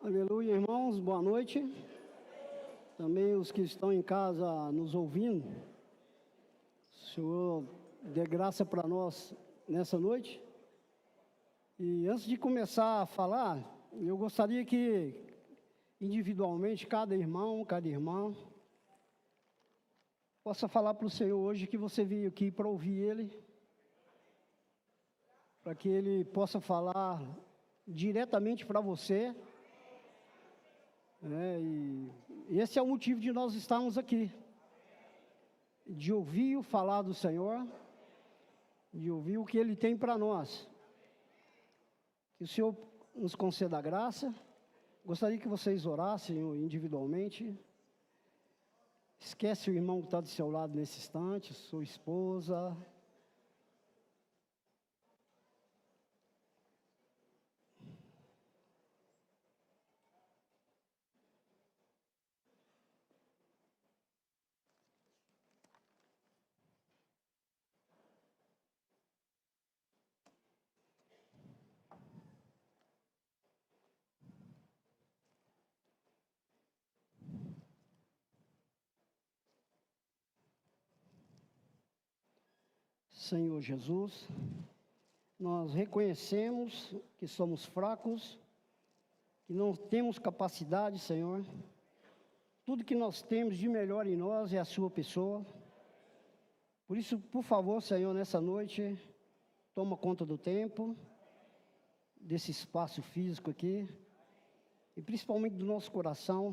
Aleluia, irmãos, boa noite. Também os que estão em casa nos ouvindo. O Senhor dê graça para nós nessa noite. E antes de começar a falar, eu gostaria que individualmente cada irmão, cada irmã possa falar para o Senhor hoje que você veio aqui para ouvir Ele, para que Ele possa falar diretamente para você. E esse é o motivo de nós estarmos aqui, de ouvir o falar do Senhor, de ouvir o que Ele tem para nós. Que o Senhor nos conceda a graça. Gostaria que vocês orassem individualmente. Esquece o irmão que está do seu lado nesse instante, sua esposa. Senhor Jesus, nós reconhecemos que somos fracos, que não temos capacidade, Senhor. Tudo que nós temos de melhor em nós é a sua pessoa. Por isso, por favor, Senhor, nessa noite, toma conta do tempo, desse espaço físico aqui, e principalmente do nosso coração.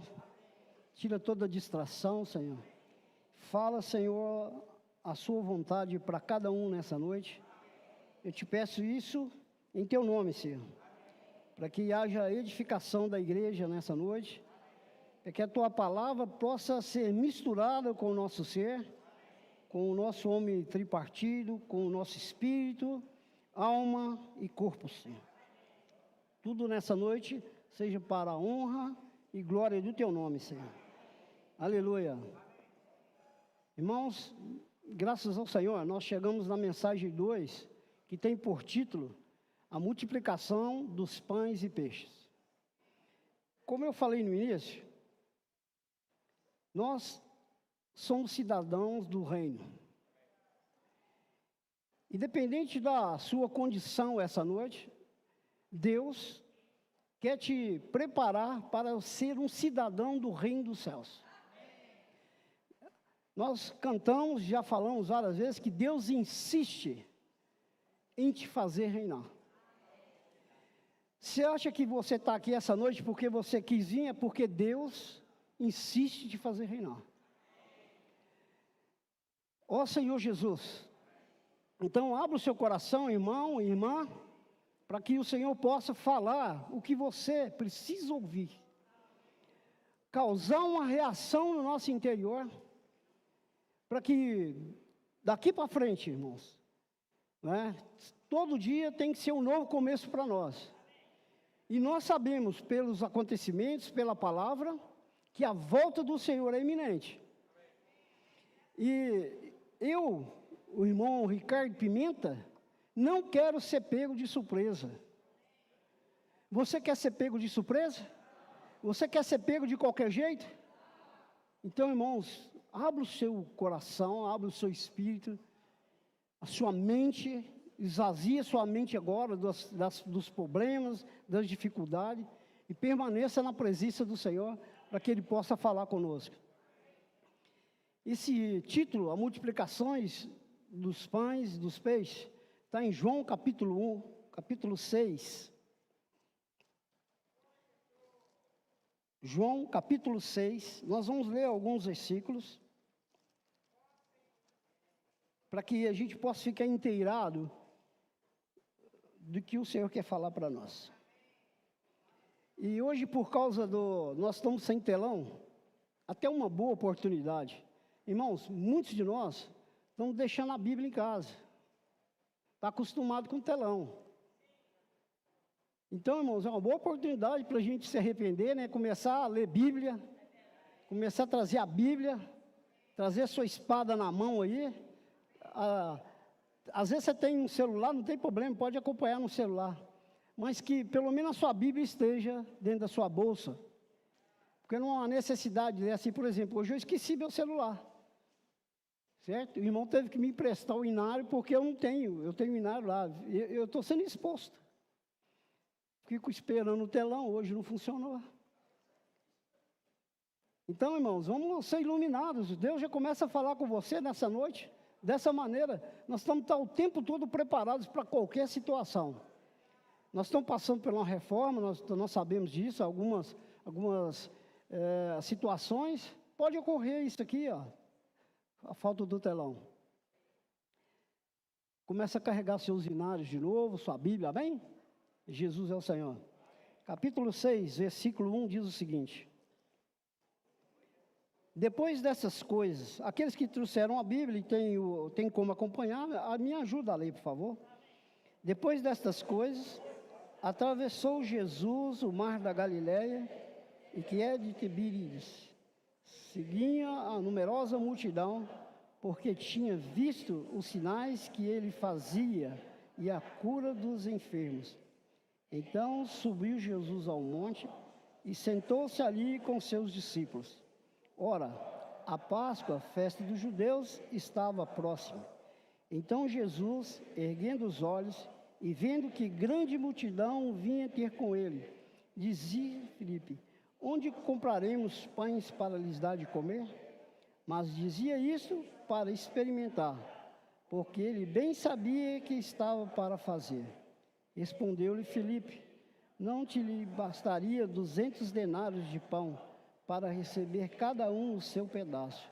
Tira toda a distração, Senhor. Fala, Senhor, a sua vontade para cada um nessa noite. Eu te peço isso em teu nome, Senhor, para que haja edificação da igreja nessa noite, para que a tua palavra possa ser misturada com o nosso ser, com o nosso homem tripartido, com o nosso espírito, alma e corpo, Senhor. Tudo nessa noite seja para a honra e glória do teu nome, Senhor. Aleluia. Irmãos, graças ao Senhor, nós chegamos na mensagem 2, que tem por título a multiplicação dos pães e peixes. Como eu falei no início, nós somos cidadãos do reino. Independente da sua condição essa noite, Deus quer te preparar para ser um cidadão do reino dos céus. Nós cantamos, já falamos várias vezes, que Deus insiste em te fazer reinar. Você acha que você está aqui essa noite porque você quis vir? É porque Deus insiste em te fazer reinar. Ó Senhor Jesus, então abra o seu coração, irmão e irmã, para que o Senhor possa falar o que você precisa ouvir. Causar uma reação no nosso interior, para que daqui para frente, irmãos, todo dia tem que ser um novo começo para nós. E nós sabemos, pelos acontecimentos, pela palavra, que a volta do Senhor é iminente. E eu, o irmão Ricardo Pimenta, não quero ser pego de surpresa. Você quer ser pego de surpresa? Você quer ser pego de qualquer jeito? Então, irmãos, abra o seu coração, abra o seu espírito, a sua mente, esvazie a sua mente agora dos problemas, das dificuldades, e permaneça na presença do Senhor, para que Ele possa falar conosco. Esse título, a multiplicações dos pães e dos peixes, está em João capítulo 1, capítulo 6. João capítulo 6, nós vamos ler alguns versículos, para que a gente possa ficar inteirado do que o Senhor quer falar para nós. E hoje, por causa nós estamos sem telão, até uma boa oportunidade. Irmãos, muitos de nós estamos deixando a Bíblia em casa. Está acostumado com telão. Então, irmãos, é uma boa oportunidade para a gente se arrepender, começar a ler Bíblia, começar a trazer a Bíblia, trazer a sua espada na mão aí. Às vezes você tem um celular, não tem problema, pode acompanhar no celular. mas que pelo menos a sua Bíblia esteja dentro da sua bolsa. Porque não há necessidade de ler assim, por exemplo, hoje eu esqueci meu celular. Certo? O irmão teve que me emprestar o inário, porque eu tenho o inário lá, eu estou sendo exposto. Fico esperando o telão, hoje não funcionou. Então, irmãos, vamos ser iluminados. Deus já começa a falar com você nessa noite, dessa maneira. Nós estamos o tempo todo preparados para qualquer situação. Nós estamos passando por uma reforma, nós sabemos disso, algumas situações. Pode ocorrer isso aqui, ó, a falta do telão. Começa a carregar seus inários de novo, sua Bíblia, amém? Jesus é o Senhor. Capítulo 6, versículo 1 diz o seguinte: depois dessas coisas, aqueles que trouxeram a Bíblia e tem como acompanhar, me ajuda a ler, por favor. Depois destas coisas, atravessou Jesus o mar da Galileia, e que é de Tiberíades. Seguia a numerosa multidão, porque tinha visto os sinais que ele fazia e a cura dos enfermos. Então subiu Jesus ao monte e sentou-se ali com seus discípulos. Ora, a Páscoa, festa dos judeus, estava próxima. Então Jesus, erguendo os olhos e vendo que grande multidão vinha ter com ele, dizia a Filipe: onde compraremos pães para lhes dar de comer? Mas dizia isso para experimentar, porque ele bem sabia que estava para fazer. Respondeu-lhe Filipe: não te lhe bastaria 200 denários de pão, para receber cada um o seu pedaço?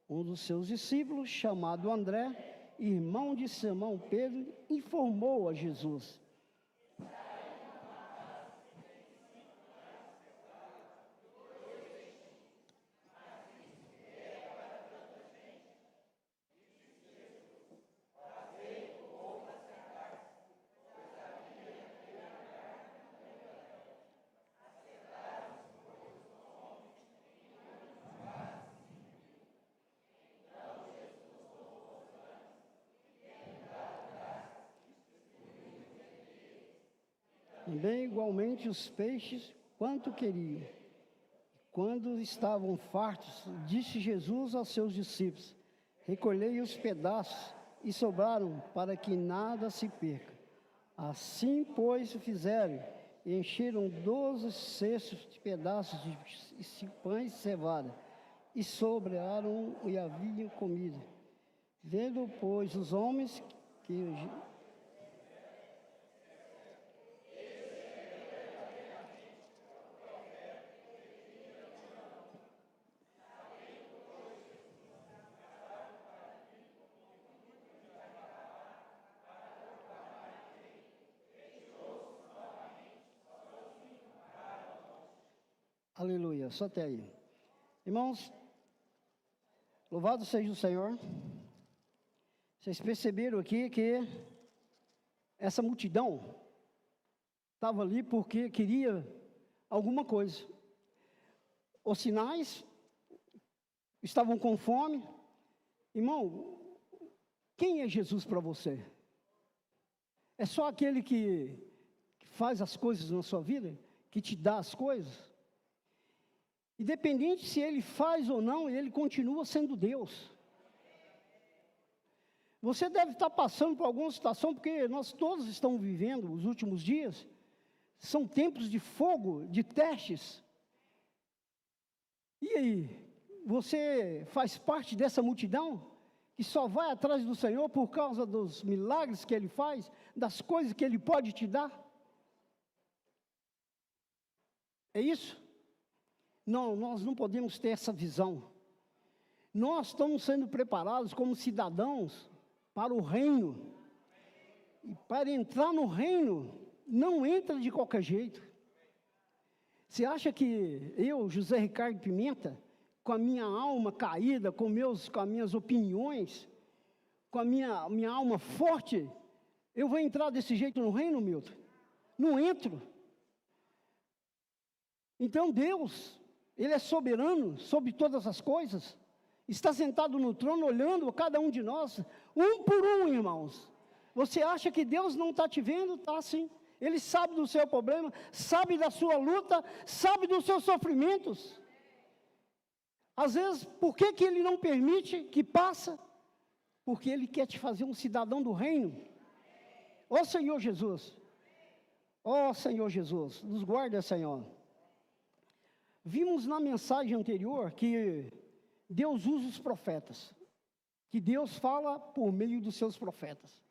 Um dos seus discípulos, chamado André, irmão de Simão Pedro, informou a Jesus: também igualmente os peixes, quanto queriam. Quando estavam fartos, disse Jesus aos seus discípulos: recolhei os pedaços, e sobraram, para que nada se perca. Assim, pois, fizeram, e encheram 12 cestos de pedaços de pães de cevada, e sobraram e haviam comida. Vendo, pois, os homens que... Aleluia, só até aí. Irmãos, louvado seja o Senhor. Vocês perceberam aqui que essa multidão estava ali porque queria alguma coisa. Os sinais estavam com fome. Irmão, quem é Jesus para você? É só aquele que faz as coisas na sua vida? Que te dá as coisas? Independente se ele faz ou não, ele continua sendo Deus. Você deve estar passando por alguma situação, porque nós todos estamos vivendo os últimos dias. São tempos de fogo, de testes. E aí, você faz parte dessa multidão que só vai atrás do Senhor por causa dos milagres que Ele faz, das coisas que Ele pode te dar? É isso? Não, nós não podemos ter essa visão. Nós estamos sendo preparados como cidadãos para o reino. E para entrar no reino, não entra de qualquer jeito. Você acha que eu, José Ricardo Pimenta, com a minha alma caída, com as minhas opiniões, com a minha alma forte, eu vou entrar desse jeito no reino, Milton? Não entro. Então Deus, Ele é soberano sobre todas as coisas, está sentado no trono, olhando a cada um de nós, um por um, irmãos. Você acha que Deus não está te vendo? Está sim. Ele sabe do seu problema, sabe da sua luta, sabe dos seus sofrimentos. Às vezes, por que Ele não permite que passe? Porque Ele quer te fazer um cidadão do reino. Ó Senhor Jesus, ó Senhor Jesus, nos guarda, Senhor. Vimos na mensagem anterior que Deus usa os profetas, que Deus fala por meio dos seus profetas.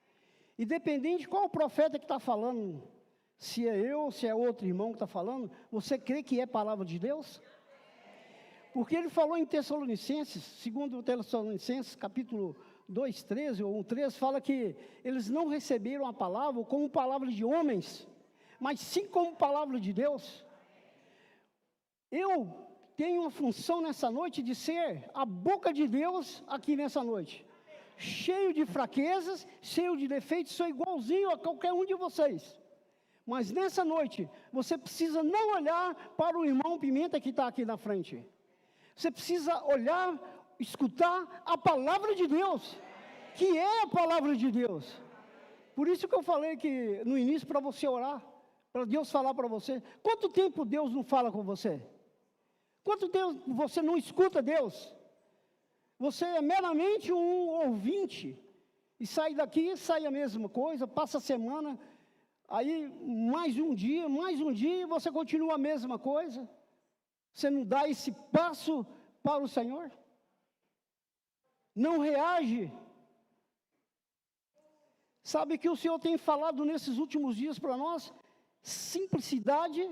Independente de qual profeta que está falando, se é eu ou se é outro irmão que está falando, você crê que é palavra de Deus? Porque ele falou em Tessalonicenses, segundo Tessalonicenses, capítulo 2, 13 ou 1,13, fala que eles não receberam a palavra como palavra de homens, mas sim como palavra de Deus. Eu tenho uma função nessa noite de ser a boca de Deus aqui nessa noite. Cheio de fraquezas, cheio de defeitos, sou igualzinho a qualquer um de vocês. Mas nessa noite, você precisa não olhar para o irmão Pimenta que está aqui na frente. Você precisa olhar, escutar a palavra de Deus, que é a palavra de Deus. Por isso que eu falei que no início para você orar, para Deus falar para você. Quanto tempo Deus não fala com você? Quanto tempo você não escuta Deus? Você é meramente um ouvinte, e sai daqui, sai a mesma coisa, passa a semana, aí mais um dia, e você continua a mesma coisa. Você não dá esse passo para o Senhor? Não reage? Sabe que o Senhor tem falado nesses últimos dias para nós? Simplicidade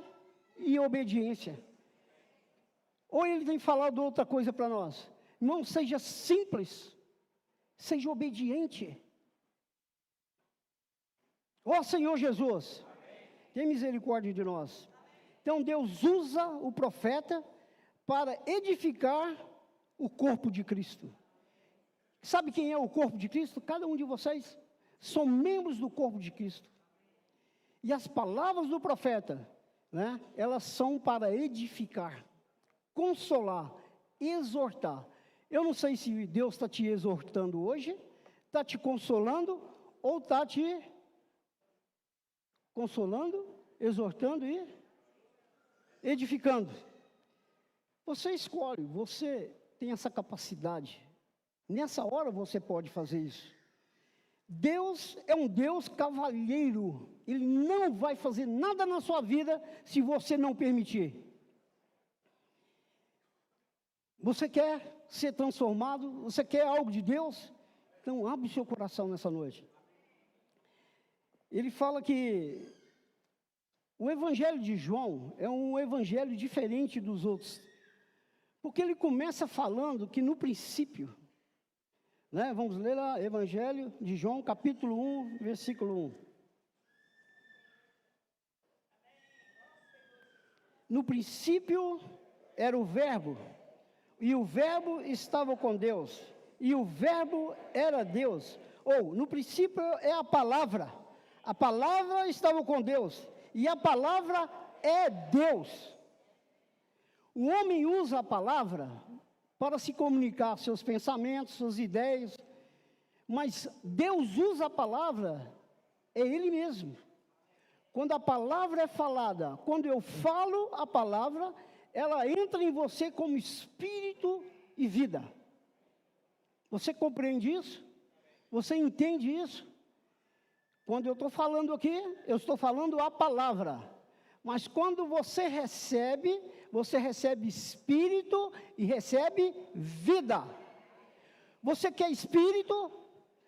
e obediência. Ou Ele tem falado outra coisa para nós? Não seja simples, seja obediente. Ó Senhor Jesus, tem misericórdia de nós. Então Deus usa o profeta para edificar o corpo de Cristo. Sabe quem é o corpo de Cristo? Cada um de vocês são membros do corpo de Cristo. E as palavras do profeta, né, elas são para edificar, consolar, exortar. Eu não sei se Deus está te exortando hoje, está te consolando, ou está te consolando, exortando e edificando. Você escolhe, você tem essa capacidade. Nessa hora você pode fazer isso. Deus é um Deus cavalheiro. Ele não vai fazer nada na sua vida se você não permitir. Você quer ser transformado? Você quer algo de Deus? Então abre o seu coração nessa noite. Ele fala que o evangelho de João é um evangelho diferente dos outros. Porque ele começa falando que no princípio, né, vamos ler lá, Evangelho de João, capítulo 1, versículo 1. No princípio era o Verbo, e o Verbo estava com Deus, e o Verbo era Deus. Ou, no princípio é a palavra estava com Deus, e a palavra é Deus. O homem usa a palavra para se comunicar seus pensamentos, suas ideias, mas Deus usa a palavra, é Ele mesmo. Quando a palavra é falada, quando eu falo a palavra, ela entra em você como espírito e vida. Você compreende isso? Você entende isso? Quando eu estou falando aqui, eu estou falando a palavra. Mas quando você recebe espírito e recebe vida. Você quer espírito?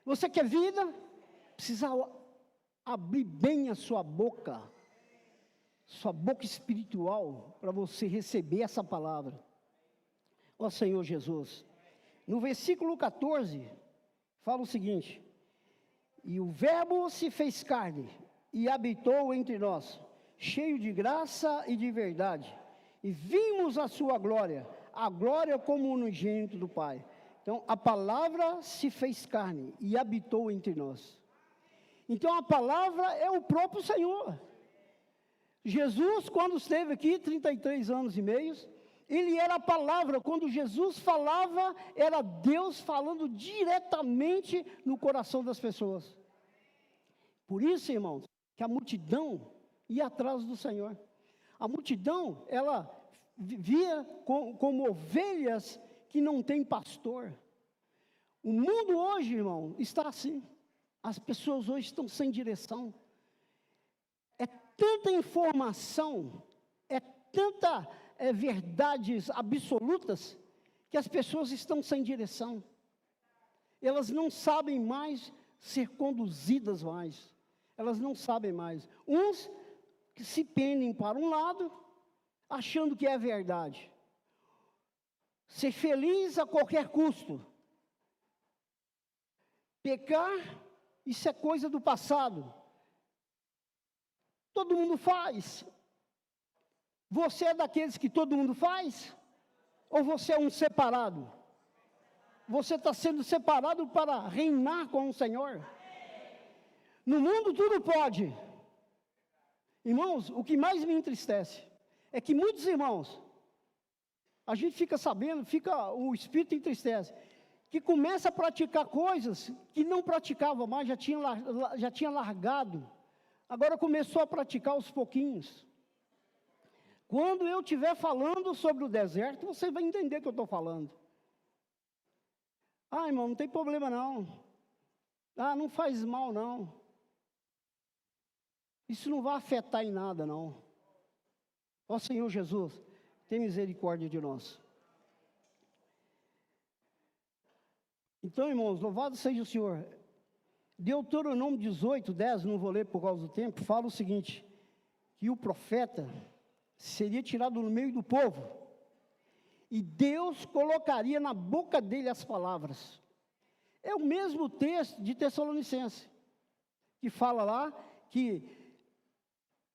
Você quer vida? Precisa abrir bem a sua boca espiritual, para você receber essa palavra. Ó Senhor Jesus. No versículo 14, fala o seguinte: e o Verbo se fez carne e habitou entre nós, cheio de graça e de verdade, e vimos a sua glória, a glória como unigênito do Pai. Então, a palavra se fez carne e habitou entre nós. Então, a palavra é o próprio Senhor. Jesus, quando esteve aqui, 33 anos e meio, ele era a palavra. Quando Jesus falava, era Deus falando diretamente no coração das pessoas. Por isso, irmãos, que a multidão ia atrás do Senhor. A multidão, ela via como ovelhas que não têm pastor. O mundo hoje, irmão, está assim. As pessoas hoje estão sem direção. É tanta informação, é tanta verdades absolutas, que as pessoas estão sem direção. Elas não sabem mais ser conduzidas mais. Elas não sabem mais. Uns que se pendem para um lado, achando que é verdade. Ser feliz a qualquer custo. Pecar, isso é coisa do passado. Todo mundo faz. Você é daqueles que todo mundo faz? Ou você é um separado? Você está sendo separado para reinar com o Senhor. No mundo tudo pode. Irmãos, o que mais me entristece é que muitos irmãos, a gente fica sabendo, o espírito entristece, que começa a praticar coisas que não praticava mais, já tinha largado. Agora começou a praticar aos pouquinhos. Quando eu estiver falando sobre o deserto, você vai entender o que eu estou falando. Ah, irmão, não tem problema não. Ah, não faz mal não. Isso não vai afetar em nada não. Ó Senhor Jesus, tem misericórdia de nós. Então, irmãos, louvado seja o Senhor. Deuteronômio 18, 10, não vou ler por causa do tempo, fala o seguinte, que o profeta seria tirado no meio do povo, e Deus colocaria na boca dele as palavras. É o mesmo texto de Tessalonicenses, que fala lá que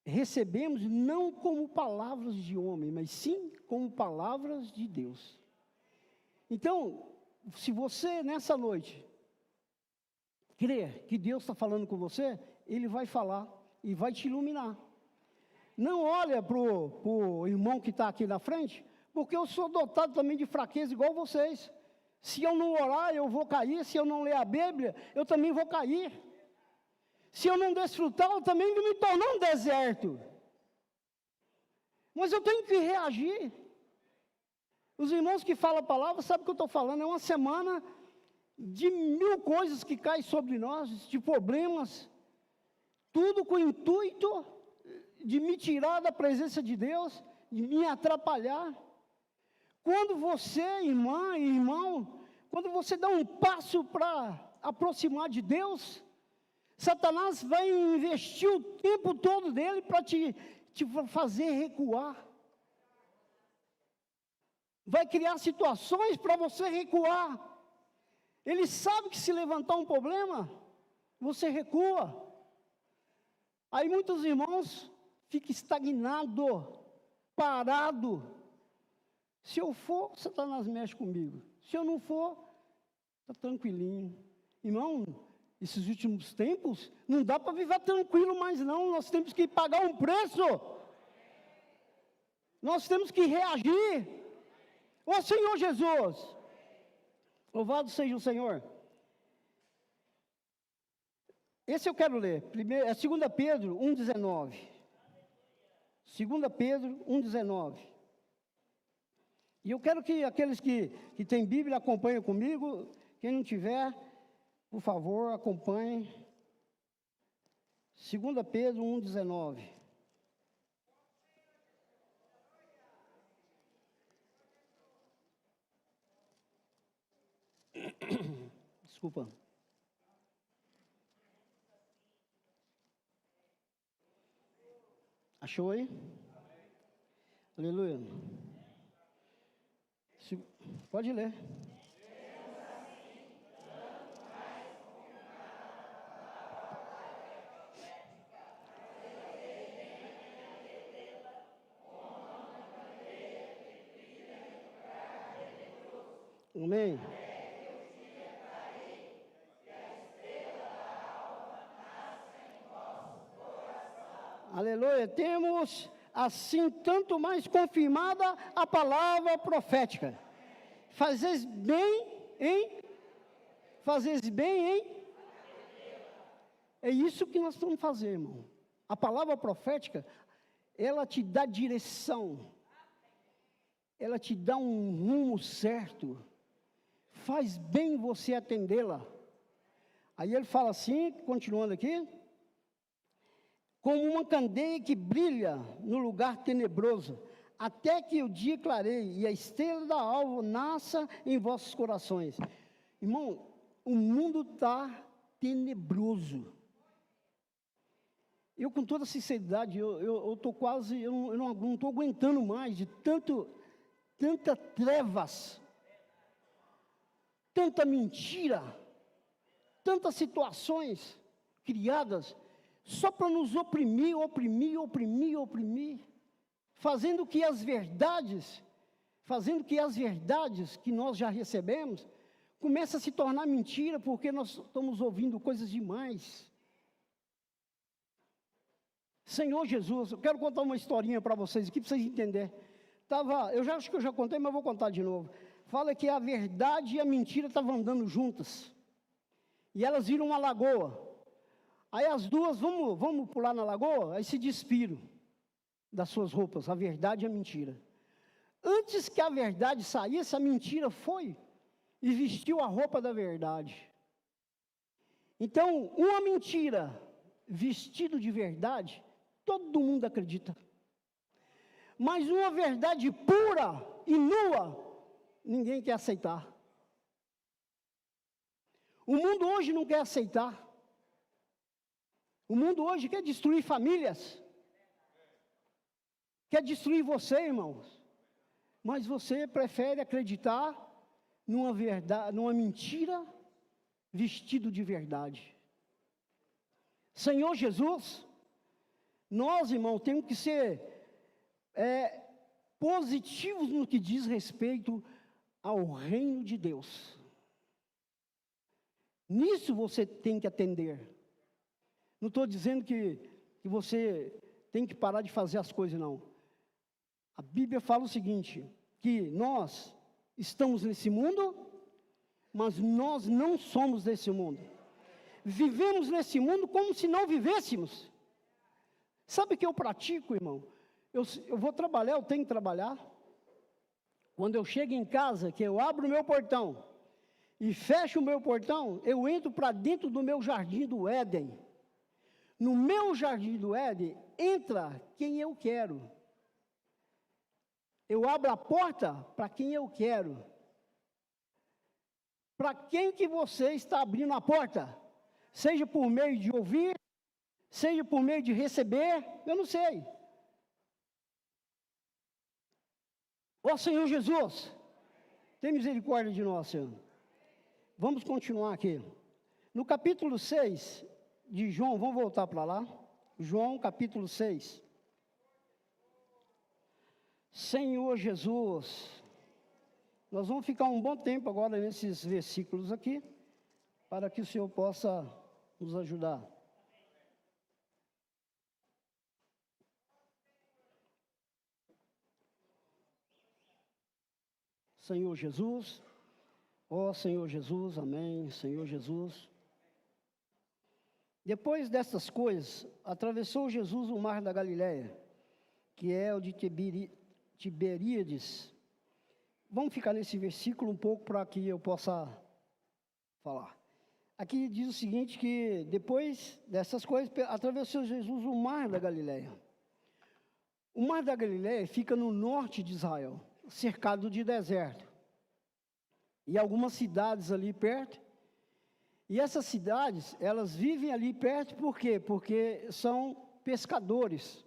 recebemos não como palavras de homem, mas sim como palavras de Deus. Então, se você nessa noite crer que Deus está falando com você, Ele vai falar e vai te iluminar. Não olha para o irmão que está aqui na frente, porque eu sou dotado também de fraqueza igual vocês. Se eu não orar, eu vou cair. Se eu não ler a Bíblia, eu também vou cair. Se eu não desfrutar, eu também vou me tornar um deserto. Mas eu tenho que reagir. Os irmãos que falam a palavra sabem o que eu estou falando. É uma semana de 1000 coisas que caem sobre nós, de problemas. Tudo com o intuito de me tirar da presença de Deus, de me atrapalhar. Quando você, irmã e irmão, quando você dá um passo para aproximar de Deus, Satanás vai investir o tempo todo dele para te fazer recuar. Vai criar situações para você recuar. Ele sabe que se levantar um problema, você recua. Aí muitos irmãos ficam estagnados, parados. Se eu for, Satanás mexe comigo. Se eu não for, está tranquilinho. Irmão, esses últimos tempos, não dá para viver tranquilo mais não. Nós temos que pagar um preço. Nós temos que reagir. Ó Senhor Jesus, louvado seja o Senhor. Esse eu quero ler. Primeiro, é 2 Pedro 1,19. 2 Pedro 1,19. E eu quero que aqueles que têm Bíblia acompanhem comigo. Quem não tiver, por favor, acompanhe. 2 Pedro 1,19. Desculpa. Achou aí? Aleluia. Pode ler. Amém. Aleluia. Temos assim tanto mais confirmada a palavra profética. Fazeis bem em? Fazeis bem em? É isso que nós estamos fazendo, irmão. A palavra profética, ela te dá direção, ela te dá um rumo certo, faz bem você atendê-la. Aí ele fala assim, continuando aqui, como uma candeia que brilha no lugar tenebroso, até que o dia clareie e a estrela da alva nasça em vossos corações. Irmão, o mundo está tenebroso. Eu, com toda sinceridade, eu estou quase, eu não estou aguentando mais de tanta trevas, tanta mentira, tantas situações criadas só para nos oprimir, fazendo que as verdades que nós já recebemos, começam a se tornar mentira, porque nós estamos ouvindo coisas demais. Senhor Jesus, eu quero contar uma historinha para vocês aqui, para vocês entenderem. Acho que eu já contei, mas eu vou contar de novo. Fala que a verdade e a mentira estavam andando juntas. E elas viram uma lagoa. Aí as duas, vamos pular na lagoa? Aí se despiram das suas roupas, a verdade e a mentira. Antes que a verdade saísse, a mentira foi e vestiu a roupa da verdade. Então, uma mentira vestida de verdade, todo mundo acredita. Mas uma verdade pura e nua, ninguém quer aceitar. O mundo hoje não quer aceitar. O mundo hoje quer destruir famílias. Quer destruir você, irmãos. Mas você prefere acreditar numa verdade, numa mentira vestido de verdade. Senhor Jesus, nós, irmãos, temos que ser positivos no que diz respeito ao reino de Deus. Nisso você tem que atender. Não estou dizendo que você tem que parar de fazer as coisas, não. A Bíblia fala o seguinte, que nós estamos nesse mundo, mas nós não somos desse mundo. Vivemos nesse mundo como se não vivêssemos. Sabe o que eu pratico, irmão? Eu vou trabalhar, eu tenho que trabalhar. Quando eu chego em casa, que eu abro o meu portão e fecho o meu portão, eu entro para dentro do meu jardim do Éden. No meu jardim do Éden, entra quem eu quero. Eu abro a porta para quem eu quero. Para quem que você está abrindo a porta? Seja por meio de ouvir, seja por meio de receber, eu não sei. Ó Senhor Jesus, tem misericórdia de nós, Senhor. Vamos continuar aqui. No capítulo 6 de João, vamos voltar para lá. João, capítulo 6. Senhor Jesus, nós vamos ficar um bom tempo agora nesses versículos aqui, para que o Senhor possa nos ajudar. Senhor Jesus, ó Senhor Jesus, amém, Senhor Jesus. Depois dessas coisas, atravessou Jesus o mar da Galileia, que é o de Tiberíades. Vamos ficar nesse versículo um pouco para que eu possa falar. Aqui diz o seguinte, que depois dessas coisas, atravessou Jesus o mar da Galileia. O mar da Galileia fica no norte de Israel, cercado de deserto. E algumas cidades ali perto. E essas cidades, elas vivem ali perto por quê? Porque são pescadores.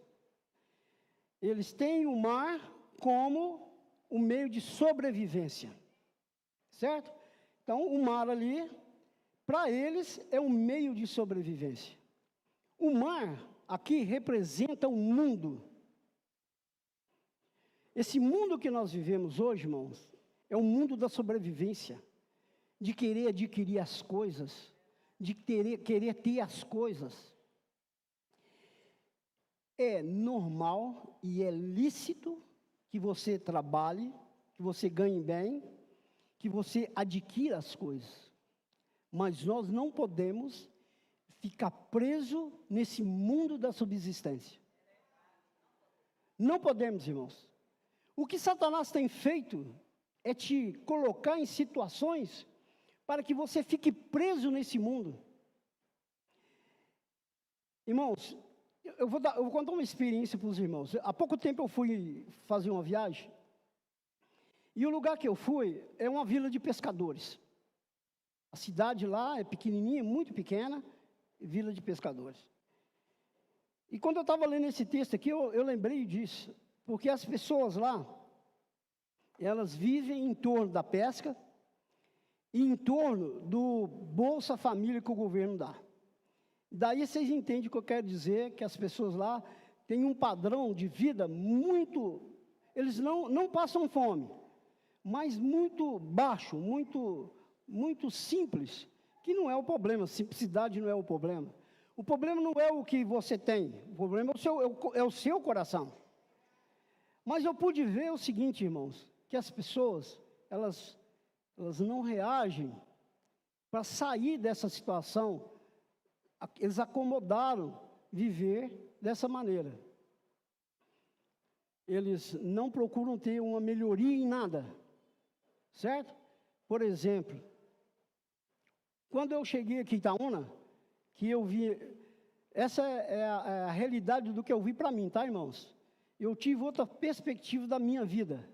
Eles têm o mar como o meio de sobrevivência. Certo? Então, o mar ali, para eles, é um meio de sobrevivência. O mar aqui representa um mundo. Esse mundo que nós vivemos hoje, irmãos, é o mundo da sobrevivência, de querer adquirir as coisas, de querer ter as coisas. É normal e é lícito que você trabalhe, que você ganhe bem, que você adquira as coisas. Mas nós não podemos ficar preso nesse mundo da subsistência. Não podemos, irmãos. O que Satanás tem feito é te colocar em situações para que você fique preso nesse mundo. Irmãos, eu vou contar uma experiência para os irmãos. Há pouco tempo eu fui fazer uma viagem, e o lugar que eu fui é uma vila de pescadores. A cidade lá é pequenininha, muito pequena, vila de pescadores. E quando eu estava lendo esse texto aqui, eu lembrei disso, porque as pessoas lá, elas vivem em torno da pesca e em torno do Bolsa Família que o governo dá. Daí vocês entendem o que eu quero dizer, que as pessoas lá têm um padrão de vida muito, eles não passam fome, mas muito baixo, muito simples, que não é o problema, simplicidade não é o problema. O problema não é o que você tem, o problema é o seu coração. Mas eu pude ver o seguinte, irmãos, que as pessoas, elas não reagem para sair dessa situação. Eles acomodaram viver dessa maneira. Eles não procuram ter uma melhoria em nada, certo? Por exemplo, quando eu cheguei aqui em Itaúna, que eu vi, essa é a realidade do que eu vi para mim, tá, irmãos? Eu tive outra perspectiva da minha vida.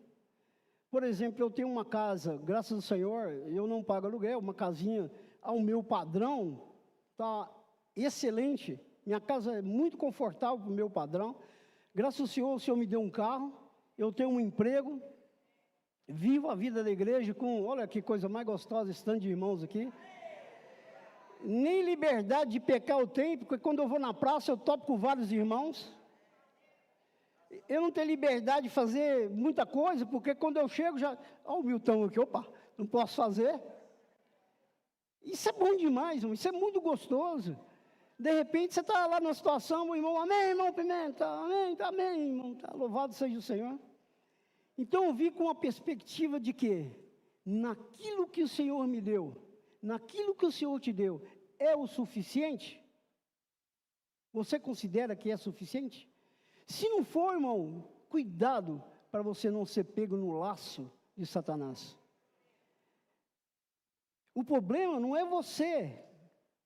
Por exemplo, eu tenho uma casa, graças ao Senhor, eu não pago aluguel, uma casinha ao meu padrão, está excelente. Minha casa é muito confortável para o meu padrão. Graças ao Senhor, o Senhor me deu um carro, eu tenho um emprego, vivo a vida da igreja com, olha que coisa mais gostosa, esse tanto de irmãos aqui. Nem liberdade de pecar eu tenho, porque quando eu vou na praça eu topo com vários irmãos. Eu não tenho liberdade de fazer muita coisa, porque quando eu chego já... Olha o Milton aqui, opa, não posso fazer. Isso é bom demais, irmão, isso é muito gostoso. De repente você está lá numa situação, o irmão, amém, irmão Pimenta, amém, irmão, tá, louvado seja o Senhor. Então eu vi com uma perspectiva de que, naquilo que o Senhor me deu, naquilo que o Senhor te deu, é o suficiente? Você considera que é suficiente? Se não for, irmão, cuidado para você não ser pego no laço de Satanás. O problema não é você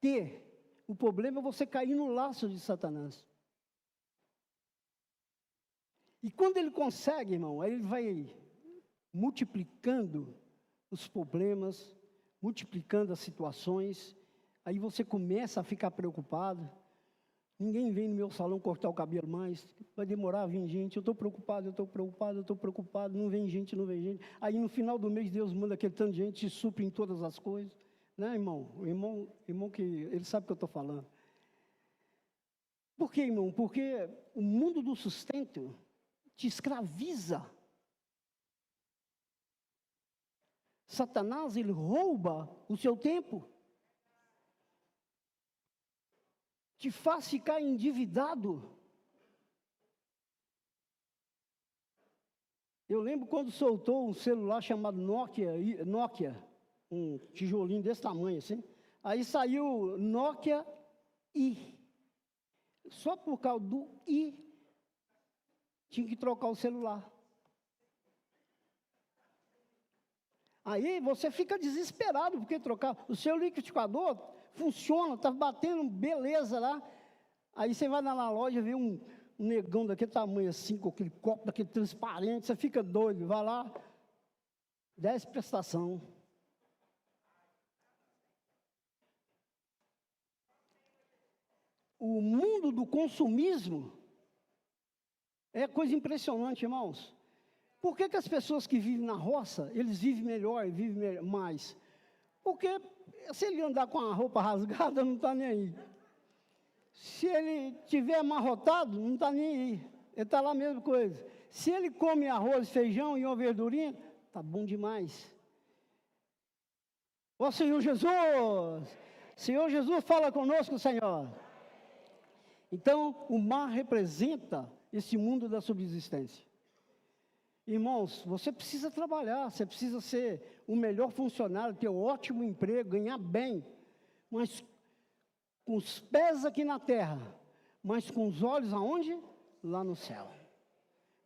ter, o problema é você cair no laço de Satanás. E quando ele consegue, irmão, aí ele vai multiplicando os problemas, multiplicando as situações, aí você começa a ficar preocupado. Ninguém vem no meu salão cortar o cabelo mais, vai demorar a vir gente, eu estou preocupado, não vem gente. Aí no final do mês Deus manda aquele tanto de gente, se supre em todas as coisas. Né, irmão? Irmão que ele sabe o que eu estou falando. Por quê, irmão? Porque o mundo do sustento te escraviza. Satanás, ele rouba o seu tempo. Te faz ficar endividado. Eu lembro quando soltou um celular chamado Nokia, um tijolinho desse tamanho assim. Aí saiu Nokia I. Só por causa do I, tinha que trocar o celular. Aí você fica desesperado, porque trocar. O seu liquidificador funciona, está batendo beleza lá. Aí você vai na loja, vê um negão daquele tamanho assim, com aquele copo daquele transparente, você fica doido, vai lá, 10 prestação. O mundo do consumismo é coisa impressionante, irmãos. Por que as pessoas que vivem na roça, eles vivem melhor, vivem mais? Porque se ele andar com a roupa rasgada, não está nem aí. Se ele tiver amarrotado, não está nem aí. Ele está lá a mesma coisa. Se ele come arroz, feijão e uma verdurinha, está bom demais. Ó Senhor Jesus! Senhor Jesus, fala conosco, Senhor. Então, o mar representa esse mundo da subsistência. Irmãos, você precisa trabalhar, você precisa ser o melhor funcionário, ter um ótimo emprego, ganhar bem. Mas com os pés aqui na terra, mas com os olhos aonde? Lá no céu.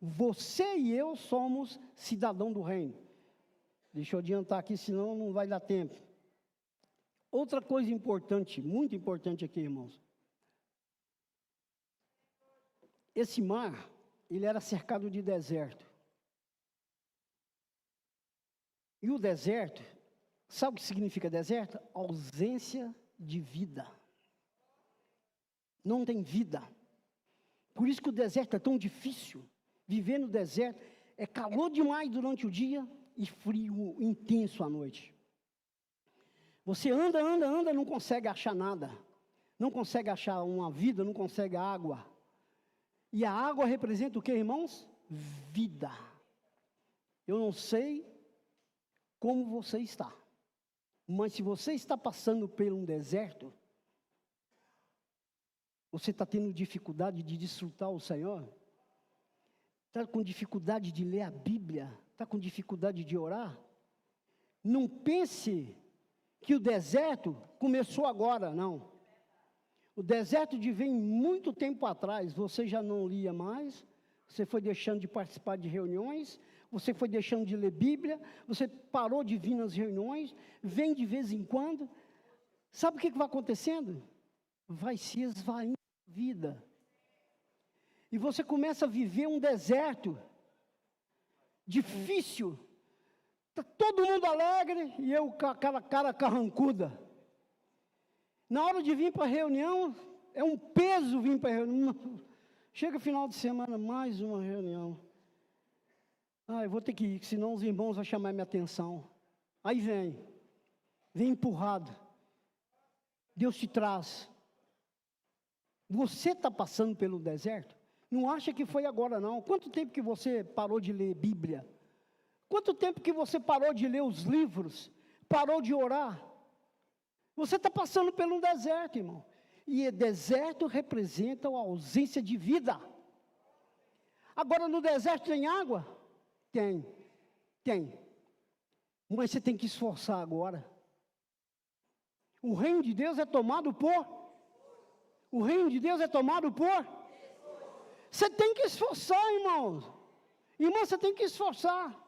Você e eu somos cidadão do reino. Deixa eu adiantar aqui, senão não vai dar tempo. Outra coisa importante, muito importante aqui, irmãos. Esse mar, ele era cercado de deserto. E o deserto, sabe o que significa deserto? Ausência de vida. Não tem vida. Por isso que o deserto é tão difícil. Viver no deserto é calor demais durante o dia e frio intenso à noite. Você anda, não consegue achar nada. Não consegue achar uma vida, não consegue água. E a água representa o que, irmãos? Vida. Eu não sei como você está, mas se você está passando por um deserto, você está tendo dificuldade de desfrutar o Senhor? Está com dificuldade de ler a Bíblia? Está com dificuldade de orar? Não pense que o deserto começou agora, não. O deserto vem muito tempo atrás. Você já não lia mais, você foi deixando de participar de reuniões, você foi deixando de ler Bíblia, você parou de vir nas reuniões, vem de vez em quando. Sabe o que vai acontecendo? Vai se esvaindo a vida. E você começa a viver um deserto difícil. Está todo mundo alegre e eu com aquela cara carrancuda. Na hora de vir para a reunião, é um peso vir para a reunião. Chega final de semana, mais uma reunião. Eu vou ter que ir, senão os irmãos vão chamar minha atenção. Aí vem empurrado. Deus te traz. Você está passando pelo deserto? Não acha que foi agora, não. Quanto tempo que você parou de ler Bíblia? Quanto tempo que você parou de ler os livros? Parou de orar? Você está passando por um deserto, irmão. E deserto representa a ausência de vida. Agora, no deserto tem água? Tem. Mas você tem que esforçar agora. O reino de Deus é tomado por? O reino de Deus é tomado por? Você tem que esforçar, irmãos. Irmão, você tem que esforçar.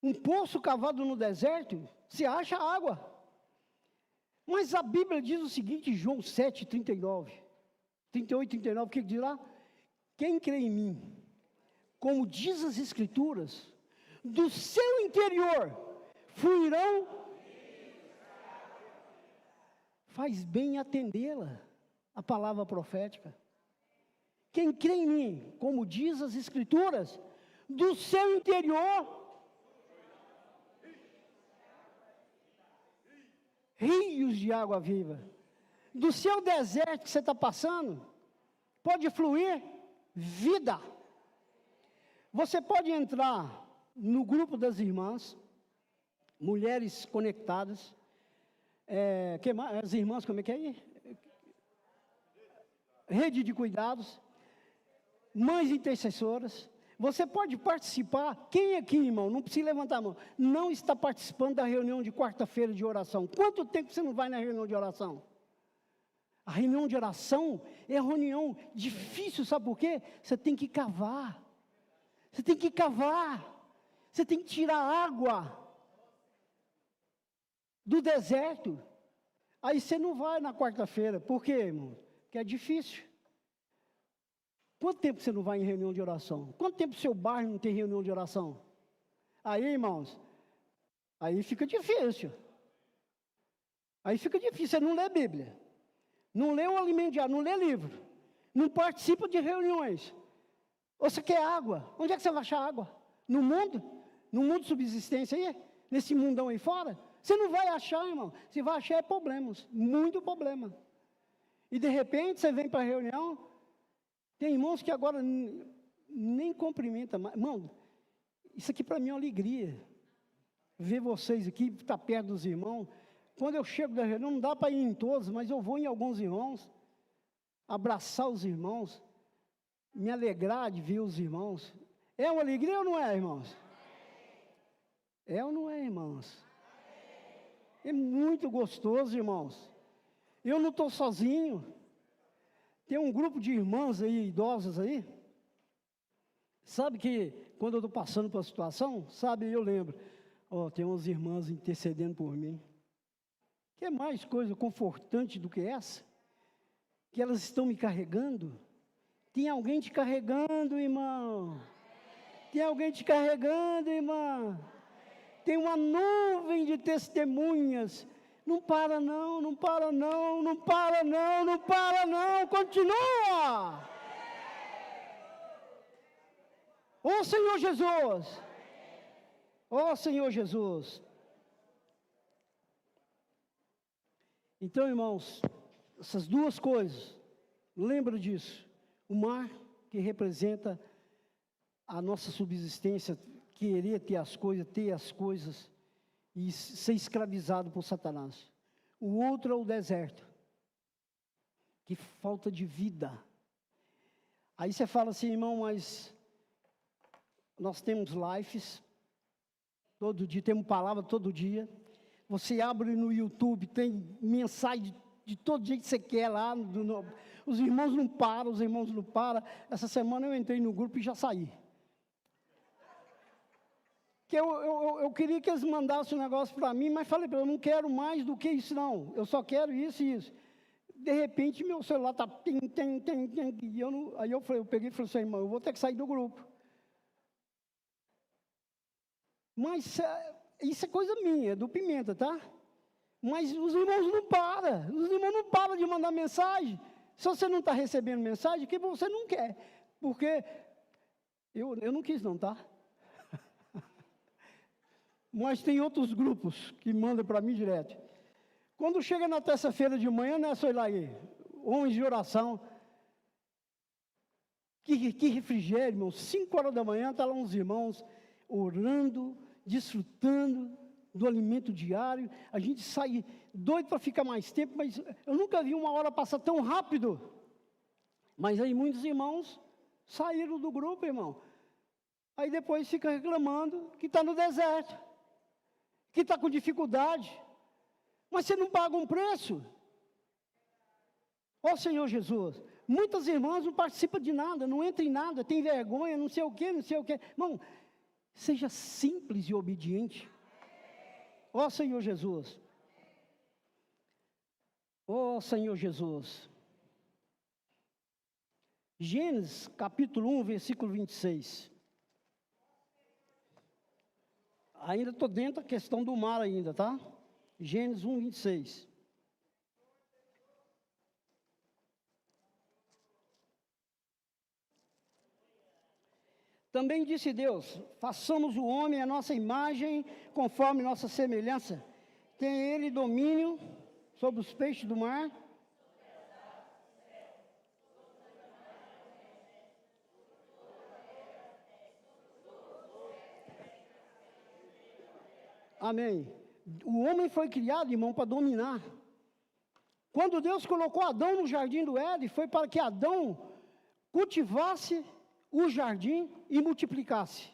Um poço cavado no deserto, você acha água. Mas a Bíblia diz o seguinte, João 7, 39, 38, 39, o que diz lá? Quem crê em mim, como diz as Escrituras, do seu interior fluirão. Faz bem atendê-la, a palavra profética. Quem crê em mim, como diz as Escrituras, do seu interior rios de água viva. Do seu deserto que você está passando, pode fluir vida. Você pode entrar no grupo das irmãs, mulheres conectadas, as irmãs, como é que é aí? Rede de cuidados, mães intercessoras. Você pode participar. Quem aqui, irmão, não precisa levantar a mão, não está participando da reunião de quarta-feira de oração? Quanto tempo você não vai na reunião de oração? A reunião de oração é uma reunião difícil, sabe por quê? Você tem que cavar. Você tem que cavar. Você tem que tirar água do deserto. Aí você não vai na quarta-feira. Por quê, irmão? Porque é difícil. Quanto tempo você não vai em reunião de oração? Quanto tempo seu bairro não tem reunião de oração? Aí, irmãos, aí fica difícil. Você não lê Bíblia. Não lê o alimento diário, não lê livro. Não participa de reuniões. Ou você quer água? Onde é que você vai achar água? No mundo? No mundo de subsistência aí? Nesse mundão aí fora? Você não vai achar, irmão. Você vai achar problemas. Muito problema. E de repente você vem para a reunião. Tem irmãos que agora nem cumprimentam mais. Irmão, isso aqui para mim é uma alegria. Ver vocês aqui, estar perto dos irmãos. Quando eu chego da reunião, não dá para ir em todos, mas eu vou em alguns irmãos, abraçar os irmãos, me alegrar de ver os irmãos. É uma alegria ou não é, irmãos? É ou não é, irmãos? É muito gostoso, irmãos. Eu não estou sozinho. Tem um grupo de irmãs aí, idosas aí. Sabe que quando eu estou passando por uma situação, sabe, eu lembro. Tem umas irmãs intercedendo por mim. Que mais coisa confortante do que essa? Que elas estão me carregando. Tem alguém te carregando, irmão. Tem alguém te carregando, irmã. Tem uma nuvem de testemunhas. Não para não, não para não, não para não, não para não, continua. Ô Senhor Jesus. Ó Senhor Jesus. Então, irmãos, essas duas coisas, lembra disso. O mar, que representa a nossa subsistência, querer ter as coisas e ser escravizado por Satanás. O outro é o deserto, que falta de vida. Aí você fala assim, irmão, mas nós temos lives, todo dia, temos palavra todo dia. Você abre no YouTube, tem mensagem de todo jeito que você quer lá. Os irmãos não param, Essa semana eu entrei no grupo e já saí. Que eu queria que eles mandassem um negócio para mim, mas falei para eles, eu não quero mais do que isso não. Eu só quero isso e isso. De repente, meu celular está... Aí eu peguei e falei assim, irmão, eu vou ter que sair do grupo. Mas isso é coisa minha, do Pimenta, tá? Mas os irmãos não param de mandar mensagem. Se você não está recebendo mensagem, que você não quer. Porque eu não quis não, tá? Mas tem outros grupos que mandam para mim direto. Quando chega na terça-feira de manhã, né, sei lá aí, 11 de oração. Que refrigério, irmão. 5 horas da manhã, está lá uns irmãos orando, desfrutando do alimento diário. A gente sai doido para ficar mais tempo, mas eu nunca vi uma hora passar tão rápido. Mas aí muitos irmãos saíram do grupo, irmão. Aí depois fica reclamando que está no deserto, que está com dificuldade. Mas você não paga um preço? Ó Senhor Jesus, muitas irmãs não participam de nada, não entram em nada, tem vergonha, não sei o quê. Irmão, seja simples e obediente. Ó Senhor Jesus. Ó Senhor Jesus. Gênesis capítulo 1, versículo 26. Ainda estou dentro da questão do mar ainda, tá? Gênesis 1, 26. Também disse Deus, façamos o homem à nossa imagem, conforme nossa semelhança. Tem ele domínio sobre os peixes do mar. Amém. O homem foi criado, irmão, para dominar. Quando Deus colocou Adão no jardim do Éden, foi para que Adão cultivasse o jardim e multiplicasse.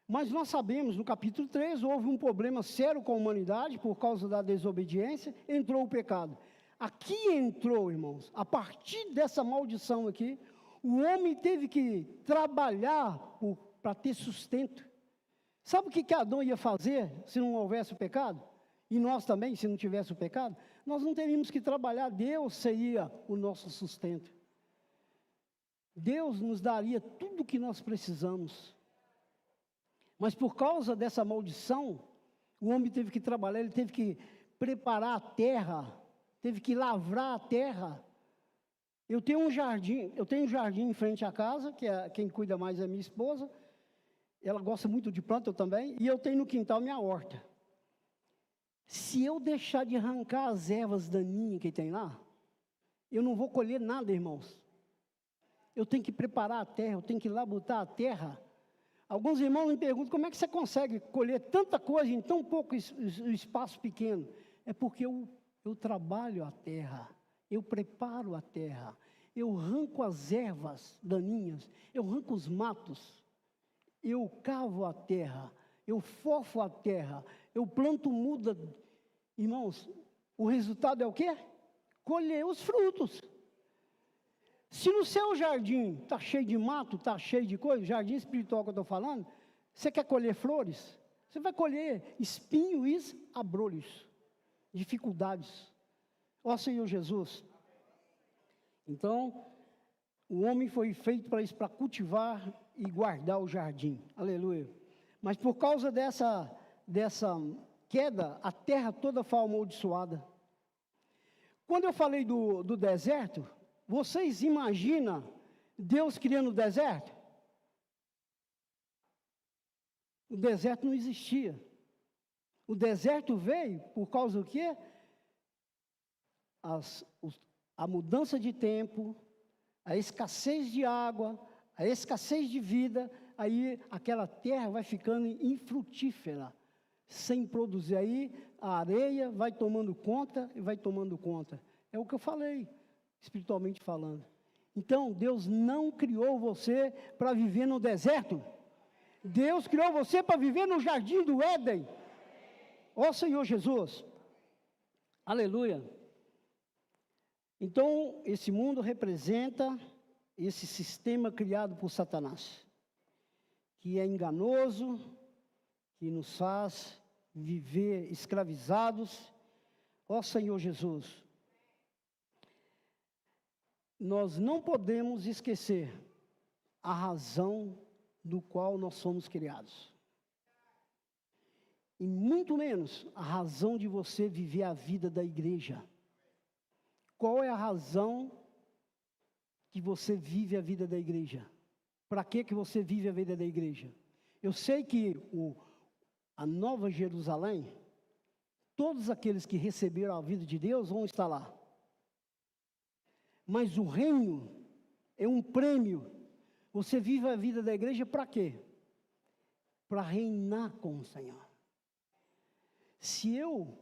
Mas nós sabemos, no capítulo 3, houve um problema sério com a humanidade, por causa da desobediência, entrou o pecado. Aqui entrou, irmãos, a partir dessa maldição aqui, o homem teve que trabalhar para ter sustento. Sabe o que Adão ia fazer se não houvesse o pecado? E nós também, se não tivesse o pecado? Nós não teríamos que trabalhar, Deus seria o nosso sustento. Deus nos daria tudo o que nós precisamos. Mas por causa dessa maldição, o homem teve que trabalhar, ele teve que preparar a terra, teve que lavrar a terra. Eu tenho um jardim em frente à casa, que quem cuida mais é minha esposa. Ela gosta muito de planta, eu também, e eu tenho no quintal minha horta. Se eu deixar de arrancar as ervas daninhas que tem lá, eu não vou colher nada, irmãos. Eu tenho que preparar a terra, eu tenho que labutar a terra. Alguns irmãos me perguntam, como é que você consegue colher tanta coisa em tão pouco espaço pequeno? É porque eu trabalho a terra, eu preparo a terra, eu arranco as ervas daninhas, eu arranco os matos. Eu cavo a terra, eu fofo a terra, eu planto muda Irmãos, o resultado é o quê? Colher os frutos. Se no seu jardim está cheio de mato, está cheio de coisa, jardim espiritual que eu estou falando, você quer colher flores? Você vai colher espinhos e abrolhos, dificuldades. Ó Senhor Jesus. Então, o homem foi feito para isso, para cultivar e guardar o jardim. Aleluia. Mas por causa dessa queda, a terra toda foi amaldiçoada. Quando eu falei do deserto, vocês imaginam Deus criando o deserto? O deserto não existia. O deserto veio por causa do quê? A mudança de tempo, a escassez de água, a escassez de vida, aí aquela terra vai ficando infrutífera, sem produzir. Aí a areia vai tomando conta e vai tomando conta. É o que eu falei, espiritualmente falando. Então, Deus não criou você para viver no deserto. Deus criou você para viver no jardim do Éden. Ó Senhor Jesus. Aleluia. Então, esse mundo representa esse sistema criado por Satanás, que é enganoso, que nos faz viver escravizados. Ó Senhor Jesus. Nós não podemos esquecer a razão do qual nós somos criados. E muito menos a razão de você viver a vida da igreja. Qual é a razão que você vive a vida da igreja? Para que você vive a vida da igreja? Eu sei que a Nova Jerusalém, todos aqueles que receberam a vida de Deus vão estar lá. Mas o reino é um prêmio. Você vive a vida da igreja para quê? Para reinar com o Senhor. Se eu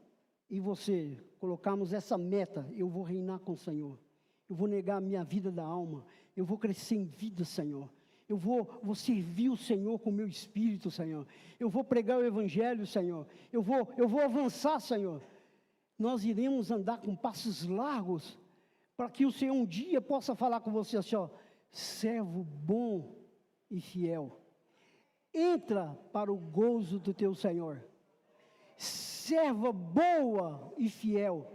e você colocarmos essa meta, eu vou reinar com o Senhor. Eu vou negar a minha vida da alma. Eu vou crescer em vida, Senhor. Eu vou servir o Senhor com o meu espírito, Senhor. Eu vou pregar o Evangelho, Senhor. Eu vou avançar, Senhor. Nós iremos andar com passos largos, para que o Senhor um dia possa falar com você assim, ó, servo bom e fiel, entra para o gozo do teu Senhor. Serva boa e fiel,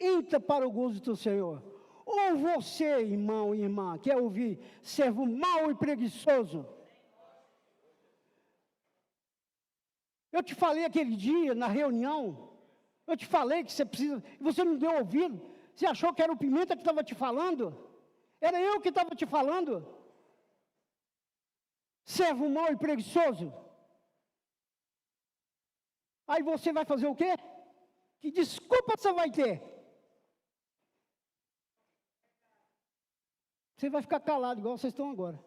entra para o gozo do teu Senhor. Ou você, irmão e irmã, quer ouvir servo mau e preguiçoso? Eu te falei aquele dia na reunião, eu te falei que você precisa, você não deu ouvido. Você achou que era o Pimenta que estava te falando? Era eu que estava te falando. Servo mau e preguiçoso. Aí você vai fazer o quê? Que desculpa você vai ter? Você vai ficar calado, igual vocês estão agora.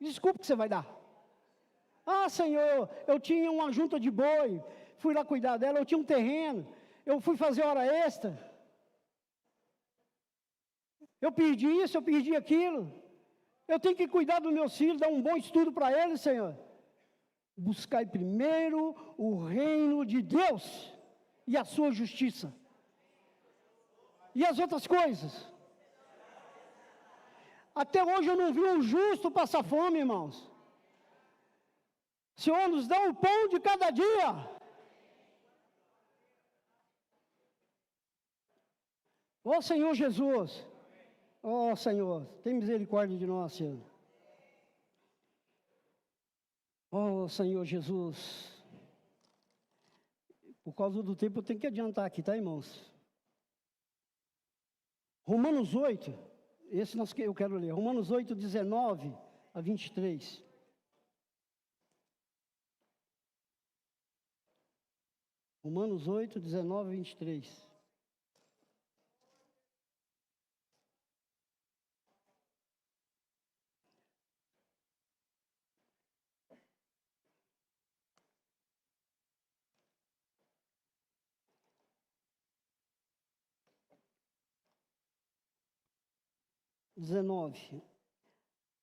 Desculpa que você vai dar. Ah, Senhor, eu tinha uma junta de boi, fui lá cuidar dela, eu tinha um terreno, eu fui fazer hora extra. Eu perdi isso, eu perdi aquilo. Eu tenho que cuidar dos meus filhos, dar um bom estudo para eles, Senhor. Buscai primeiro o reino de Deus e a sua justiça. E as outras coisas. Até hoje eu não vi um justo passar fome, irmãos. Senhor, nos dá o pão de cada dia. Ó Senhor Jesus. Ó Senhor, tem misericórdia de nós, Senhor. Ó Senhor Jesus. Por causa do tempo eu tenho que adiantar aqui, tá, irmãos? Romanos 8, esse eu quero ler. Romanos 8, 19 a 23. Romanos 8, 19 a 23.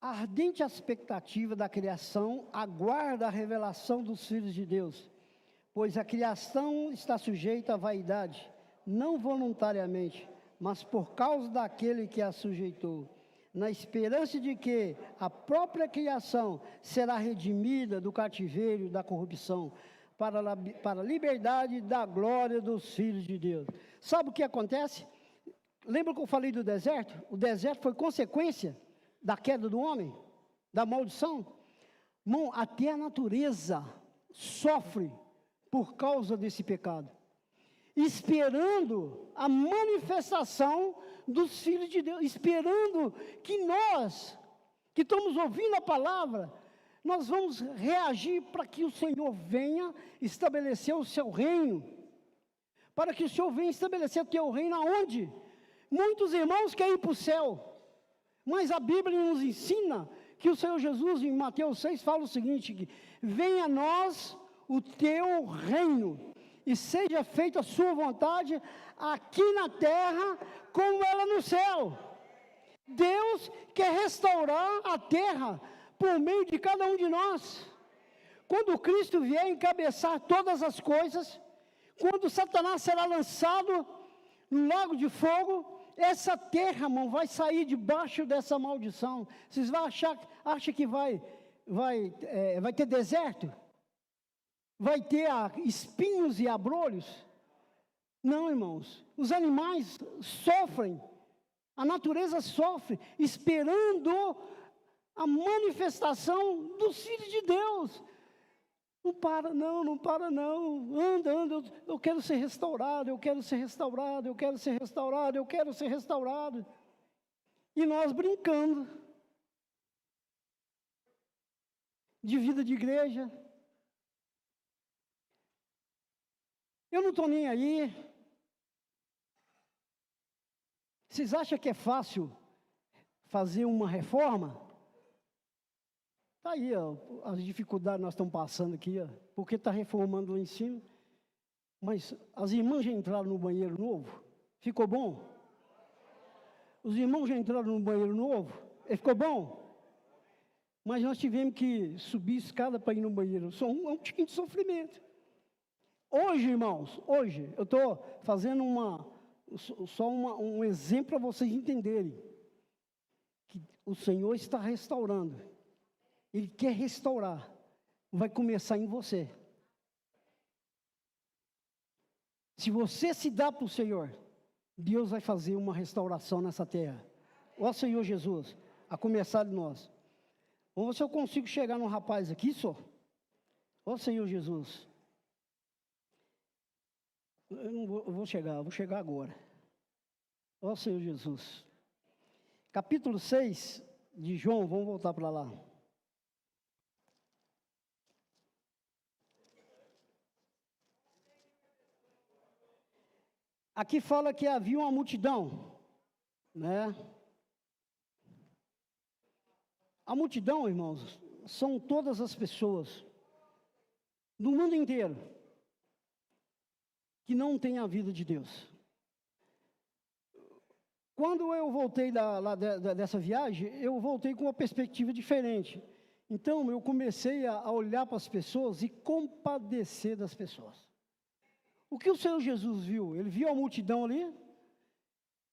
A ardente expectativa da criação aguarda a revelação dos filhos de Deus, pois a criação está sujeita à vaidade, não voluntariamente, mas por causa daquele que a sujeitou, na esperança de que a própria criação será redimida do cativeiro da corrupção, para a liberdade da glória dos filhos de Deus. Sabe o que acontece? Lembra que eu falei do deserto? O deserto foi consequência da queda do homem, da maldição. Irmão, até a natureza sofre por causa desse pecado, esperando a manifestação dos filhos de Deus, esperando que nós, que estamos ouvindo a palavra, nós vamos reagir para que o Senhor venha estabelecer o seu reino, para que o Senhor venha estabelecer o teu reino aonde? Muitos irmãos querem ir para o céu, mas a Bíblia nos ensina que o Senhor Jesus, em Mateus 6, fala o seguinte, que venha a nós o teu reino, e seja feita a sua vontade, aqui na terra, como ela no céu. Deus quer restaurar a terra, por meio de cada um de nós. Quando Cristo vier encabeçar todas as coisas, quando Satanás será lançado no lago de fogo, essa terra, irmão, vai sair debaixo dessa maldição. Vocês vão acham que vai ter deserto? Vai ter espinhos e abrolhos? Não, irmãos. Os animais sofrem, a natureza sofre, esperando a manifestação dos filhos de Deus. Não para não, não para não. Anda, eu quero ser restaurado, eu quero ser restaurado, eu quero ser restaurado, eu quero ser restaurado. E nós brincando de vida de igreja. Eu não estou nem aí. Vocês acham que é fácil fazer uma reforma? Está aí, ó, as dificuldades nós estamos passando aqui, ó, porque está reformando lá em cima. Mas as irmãs já entraram no banheiro novo? Ficou bom? Os irmãos já entraram no banheiro novo? Ficou bom? Mas nós tivemos que subir escada para ir no banheiro. É um tiquinho de sofrimento. Hoje, irmãos, hoje, eu estou fazendo um exemplo para vocês entenderem. Que o Senhor está restaurando. Ele quer restaurar. Vai começar em você. Se você se dá para o Senhor, Deus vai fazer uma restauração nessa terra. Ó Senhor Jesus, a começar de nós. Vamos ver se eu consigo chegar no rapaz aqui, só. Ó Senhor Jesus. Eu vou chegar agora. Ó Senhor Jesus. Capítulo 6 de João, vamos voltar para lá. Aqui fala que havia uma multidão, né? A multidão, irmãos, são todas as pessoas do mundo inteiro que não têm a vida de Deus. Quando eu voltei dessa viagem, eu voltei com uma perspectiva diferente. Então, eu comecei a olhar para as pessoas e compadecer das pessoas. O que o Senhor Jesus viu? Ele viu a multidão ali?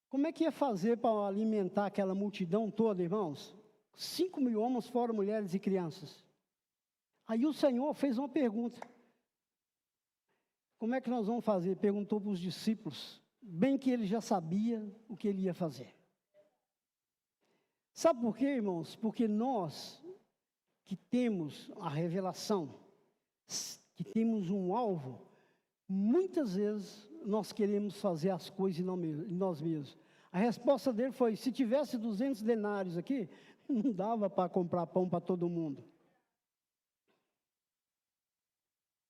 Como é que ia fazer para alimentar aquela multidão toda, irmãos? 5.000 homens, fora mulheres e crianças. Aí o Senhor fez uma pergunta. Como é que nós vamos fazer? Perguntou para os discípulos. Bem que ele já sabia o que ele ia fazer. Sabe por quê, irmãos? Porque nós que temos a revelação, que temos um alvo, muitas vezes nós queremos fazer as coisas em nós mesmos. A resposta dele foi, se tivesse 200 denários aqui, não dava para comprar pão para todo mundo.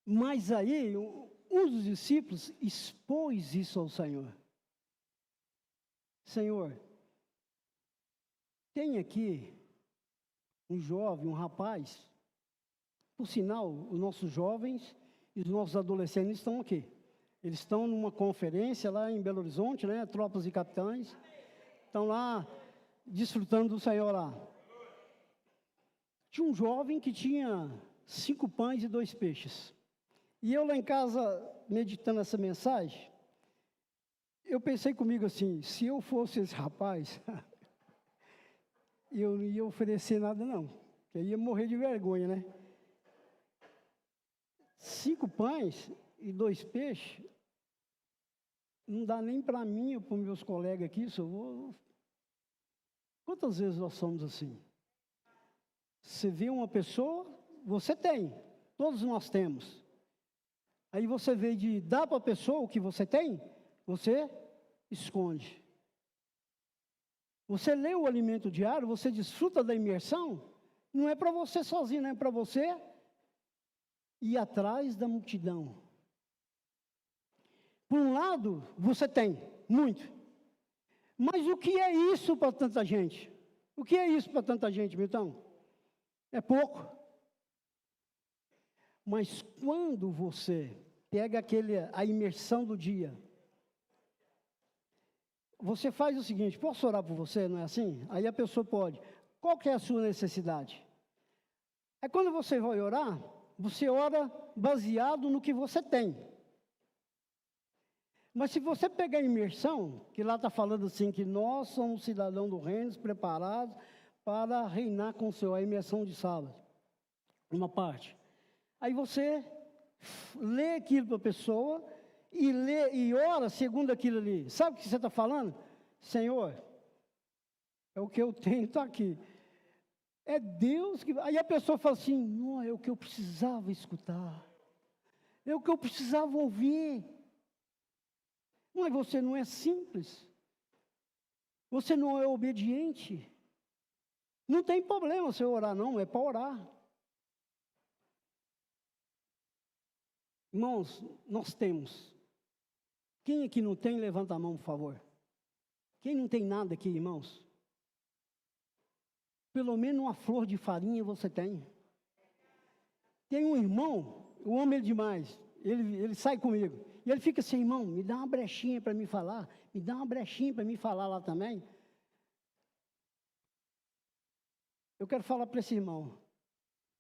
Mas aí, um dos discípulos expôs isso ao Senhor. Senhor, tem aqui um jovem, um rapaz, por sinal, os nossos jovens e os nossos adolescentes estão aqui. Eles estão numa conferência lá em Belo Horizonte, né? Tropas e capitães. Estão lá, desfrutando do Senhor lá. Tinha um jovem que tinha 5 pães e 2 peixes. E eu lá em casa, meditando essa mensagem, eu pensei comigo assim, se eu fosse esse rapaz, eu não ia oferecer nada não, eu ia morrer de vergonha, né? 5 pães e 2 peixes, não dá nem para mim ou para os meus colegas aqui, Quantas vezes nós somos assim? Você vê uma pessoa, você tem, todos nós temos. Aí você vê de dar para a pessoa o que você tem, você esconde. Você lê o alimento diário, você desfruta da imersão, não é para você sozinho, não é para você ir atrás da multidão. Por um lado, você tem, muito. Mas o que é isso para tanta gente? O que é isso para tanta gente, Milton? É pouco. Mas quando você pega a imersão do dia, você faz o seguinte, posso orar por você, não é assim? Aí a pessoa pode. Qual que é a sua necessidade? É quando você vai orar, você ora baseado no que você tem. Mas se você pegar a imersão, que lá está falando assim, que nós somos cidadãos do reino, preparados para reinar com o Senhor, a imersão de sábado, uma parte. Aí você lê aquilo para a pessoa e ora segundo aquilo ali. Sabe o que você está falando? Senhor, é o que eu tenho, está aqui. É Deus que... Aí a pessoa fala assim, não, é o que eu precisava escutar. É o que eu precisava ouvir. Mas você não é simples. Você não é obediente. Não tem problema você orar, não, é para orar. Irmãos, nós temos. Quem aqui não tem, levanta a mão, por favor. Quem não tem nada aqui, irmãos? Pelo menos uma flor de farinha você tem. Tem um irmão, eu amo ele demais, ele sai comigo. E ele fica assim, irmão, me dá uma brechinha para me falar, me dá uma brechinha para me falar lá também. Eu quero falar para esse irmão.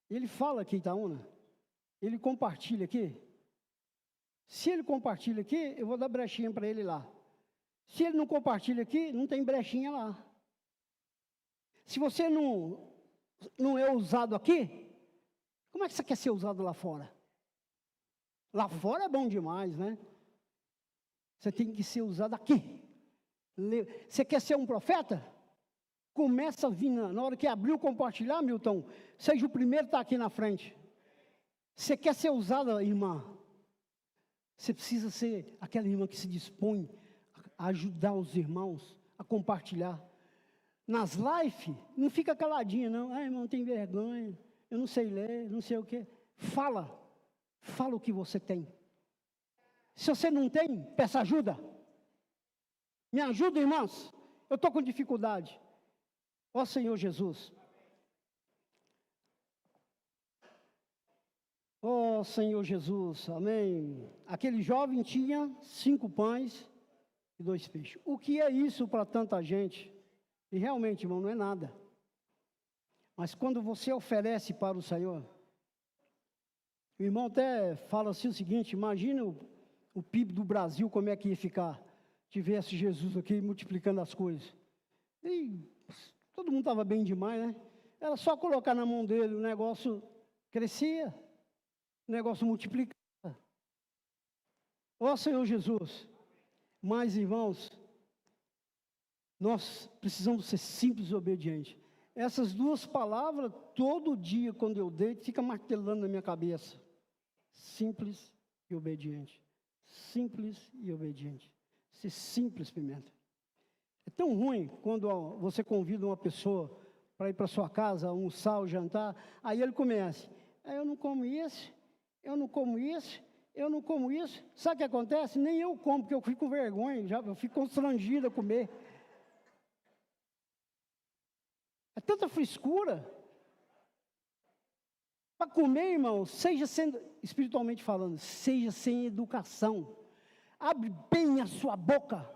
Ele fala aqui, Itaúna, ele compartilha aqui. Se ele compartilha aqui, eu vou dar brechinha para ele lá. Se ele não compartilha aqui, não tem brechinha lá. Se você não é usado aqui, como é que você quer ser usado lá fora? Lá fora é bom demais, né? Você tem que ser usado aqui. Você quer ser um profeta? Começa a vir, na hora que abrir o compartilhar, Milton, seja o primeiro a estar aqui na frente. Você quer ser usada, irmã? Você precisa ser aquela irmã que se dispõe a ajudar os irmãos a compartilhar. Nas lives, não fica caladinha, não. Ah, irmão, tem vergonha, eu não sei ler, não sei o quê. Fala o que você tem. Se você não tem, peça ajuda. Me ajuda, irmãos. Eu estou com dificuldade. Ó Senhor Jesus. Ó Senhor Jesus, amém. Aquele jovem tinha 5 pães e 2 peixes. O que é isso para tanta gente? E realmente, irmão, não é nada. Mas quando você oferece para o Senhor, o irmão até fala assim o seguinte, imagina o PIB do Brasil, como é que ia ficar, tivesse Jesus aqui multiplicando as coisas. E todo mundo estava bem demais, né? Era só colocar na mão dele, o negócio crescia, o negócio multiplicava. Ó Senhor Jesus, mas irmãos, nós precisamos ser simples e obedientes. Essas 2 palavras, todo dia, quando eu deito, fica martelando na minha cabeça. Simples e obediente. Simples e obediente. Ser simples, Pimenta. É tão ruim quando você convida uma pessoa para ir para sua casa, almoçar ou jantar, aí ele começa, eu não como isso, eu não como isso, eu não como isso. Sabe o que acontece? Nem eu como, porque eu fico com vergonha, eu fico constrangido a comer. É tanta frescura. Para comer, irmão, seja sendo, espiritualmente falando, seja sem educação. Abre bem a sua boca.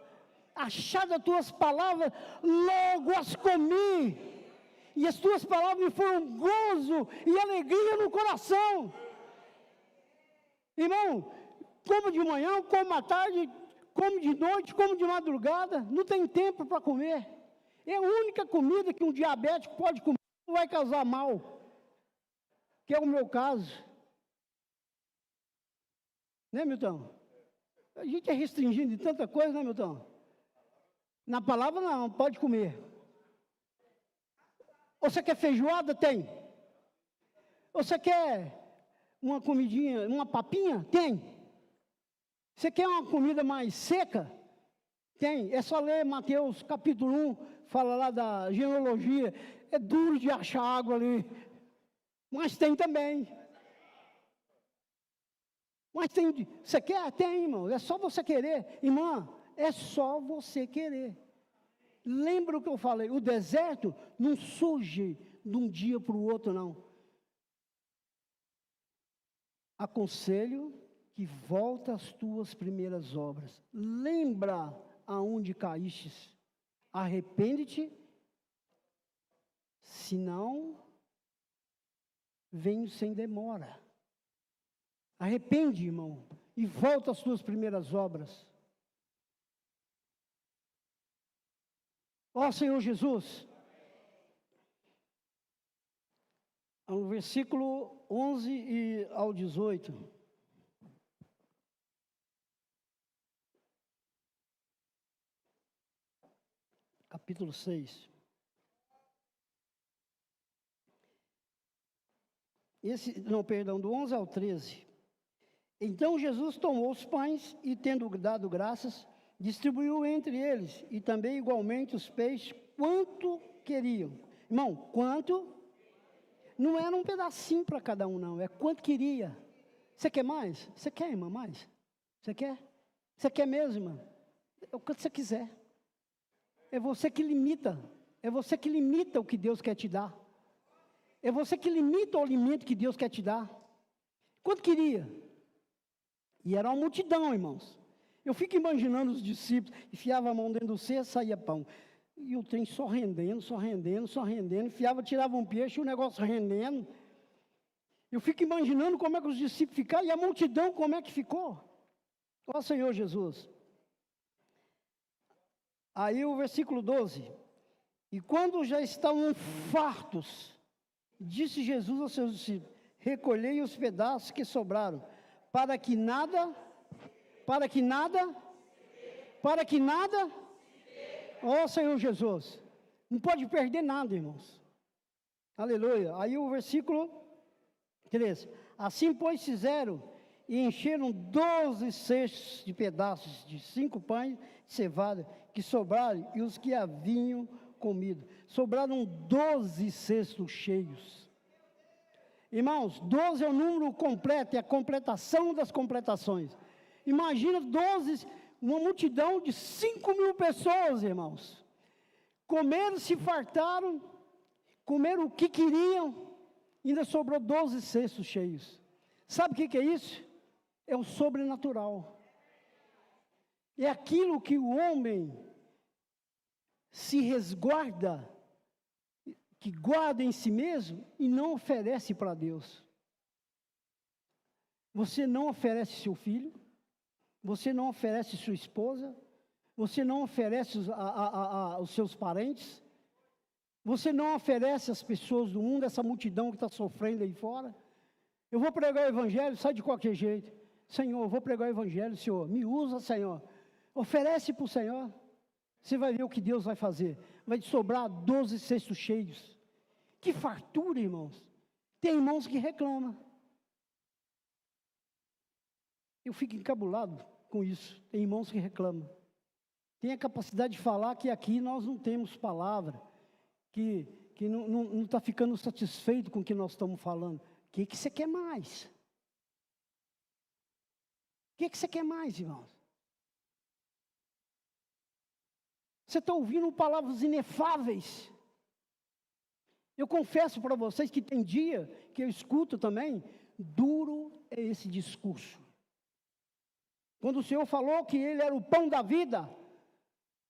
Achada as tuas palavras, logo as comi. E as tuas palavras me foram gozo e alegria no coração. Irmão, como de manhã, como à tarde, como de noite, como de madrugada, não tem tempo para comer. É a única comida que um diabético pode comer, não vai causar mal, que é o meu caso. Né, Milton? A gente é restringido de tanta coisa, né, Milton? Na palavra não, pode comer. Ou você quer feijoada? Tem. Ou você quer uma comidinha, uma papinha? Tem. Você quer uma comida mais seca? Tem. É só ler Mateus capítulo 1, fala lá da genealogia. É duro de achar água ali. Mas tem também. Mas tem. Você quer? Tem, irmão. É só você querer. Irmã, é só você querer. Lembra o que eu falei? O deserto não surge de um dia para o outro, não. Aconselho que volta às tuas primeiras obras. Lembra aonde caístes. Arrepende-te, senão venho sem demora. Arrepende, irmão, e volta às tuas primeiras obras. Ó Senhor Jesus, no versículo 11 e ao 18. Capítulo 6. Do 11 ao 13. Então Jesus tomou os pães e, tendo dado graças, distribuiu entre eles, e também igualmente os peixes, quanto queriam. Irmão, quanto? Não era um pedacinho para cada um, não, é quanto queria. Você quer mais? Você quer, irmã, mais? Você quer? Você quer mesmo, irmã? É o quanto você quiser. É você que limita. É você que limita o que Deus quer te dar. É você que limita o alimento que Deus quer te dar. Quanto queria? E era uma multidão, irmãos. Eu fico imaginando os discípulos, enfiava a mão dentro do cesto, saía pão. E o trem só rendendo, enfiava, tirava um peixe, o negócio rendendo. Eu fico imaginando como é que os discípulos ficaram, e a multidão como é que ficou. Ó Senhor Jesus. Aí o versículo 12. E quando já estavam fartos, disse Jesus aos seus discípulos: recolhei os pedaços que sobraram, para que nada, ó Senhor Jesus, não pode perder nada, irmãos. Aleluia. Aí o versículo 13. Assim, pois, fizeram e encheram 12 cestos de pedaços de 5 pães de cevada que sobraram, e os que haviam comido. Sobraram 12 cestos cheios. Irmãos, 12 é o número completo, é a completação das completações. Imagina 12, uma multidão de 5.000 pessoas, irmãos. Comeram, se fartaram, comeram o que queriam, ainda sobrou 12 cestos cheios. Sabe o que é isso? É o sobrenatural. É aquilo que o homem se resguarda, que guarda em si mesmo e não oferece para Deus. Você não oferece seu filho, você não oferece sua esposa, você não oferece os seus parentes, você não oferece às pessoas do mundo, essa multidão que está sofrendo aí fora. Eu vou pregar o evangelho, sai de qualquer jeito. Senhor, eu vou pregar o evangelho, Senhor, me usa, Senhor. Oferece para o Senhor. Você vai ver o que Deus vai fazer. Vai te sobrar 12 cestos cheios. Que fartura, irmãos. Tem irmãos que reclamam. Eu fico encabulado com isso. Tem irmãos que reclamam. Tem a capacidade de falar que aqui nós não temos palavra. Que não está ficando satisfeito com o que nós estamos falando. O que você quer mais? O que você quer mais, irmãos? Você está ouvindo palavras inefáveis. Eu confesso para vocês que tem dia que eu escuto também, duro é esse discurso. Quando o Senhor falou que Ele era o pão da vida,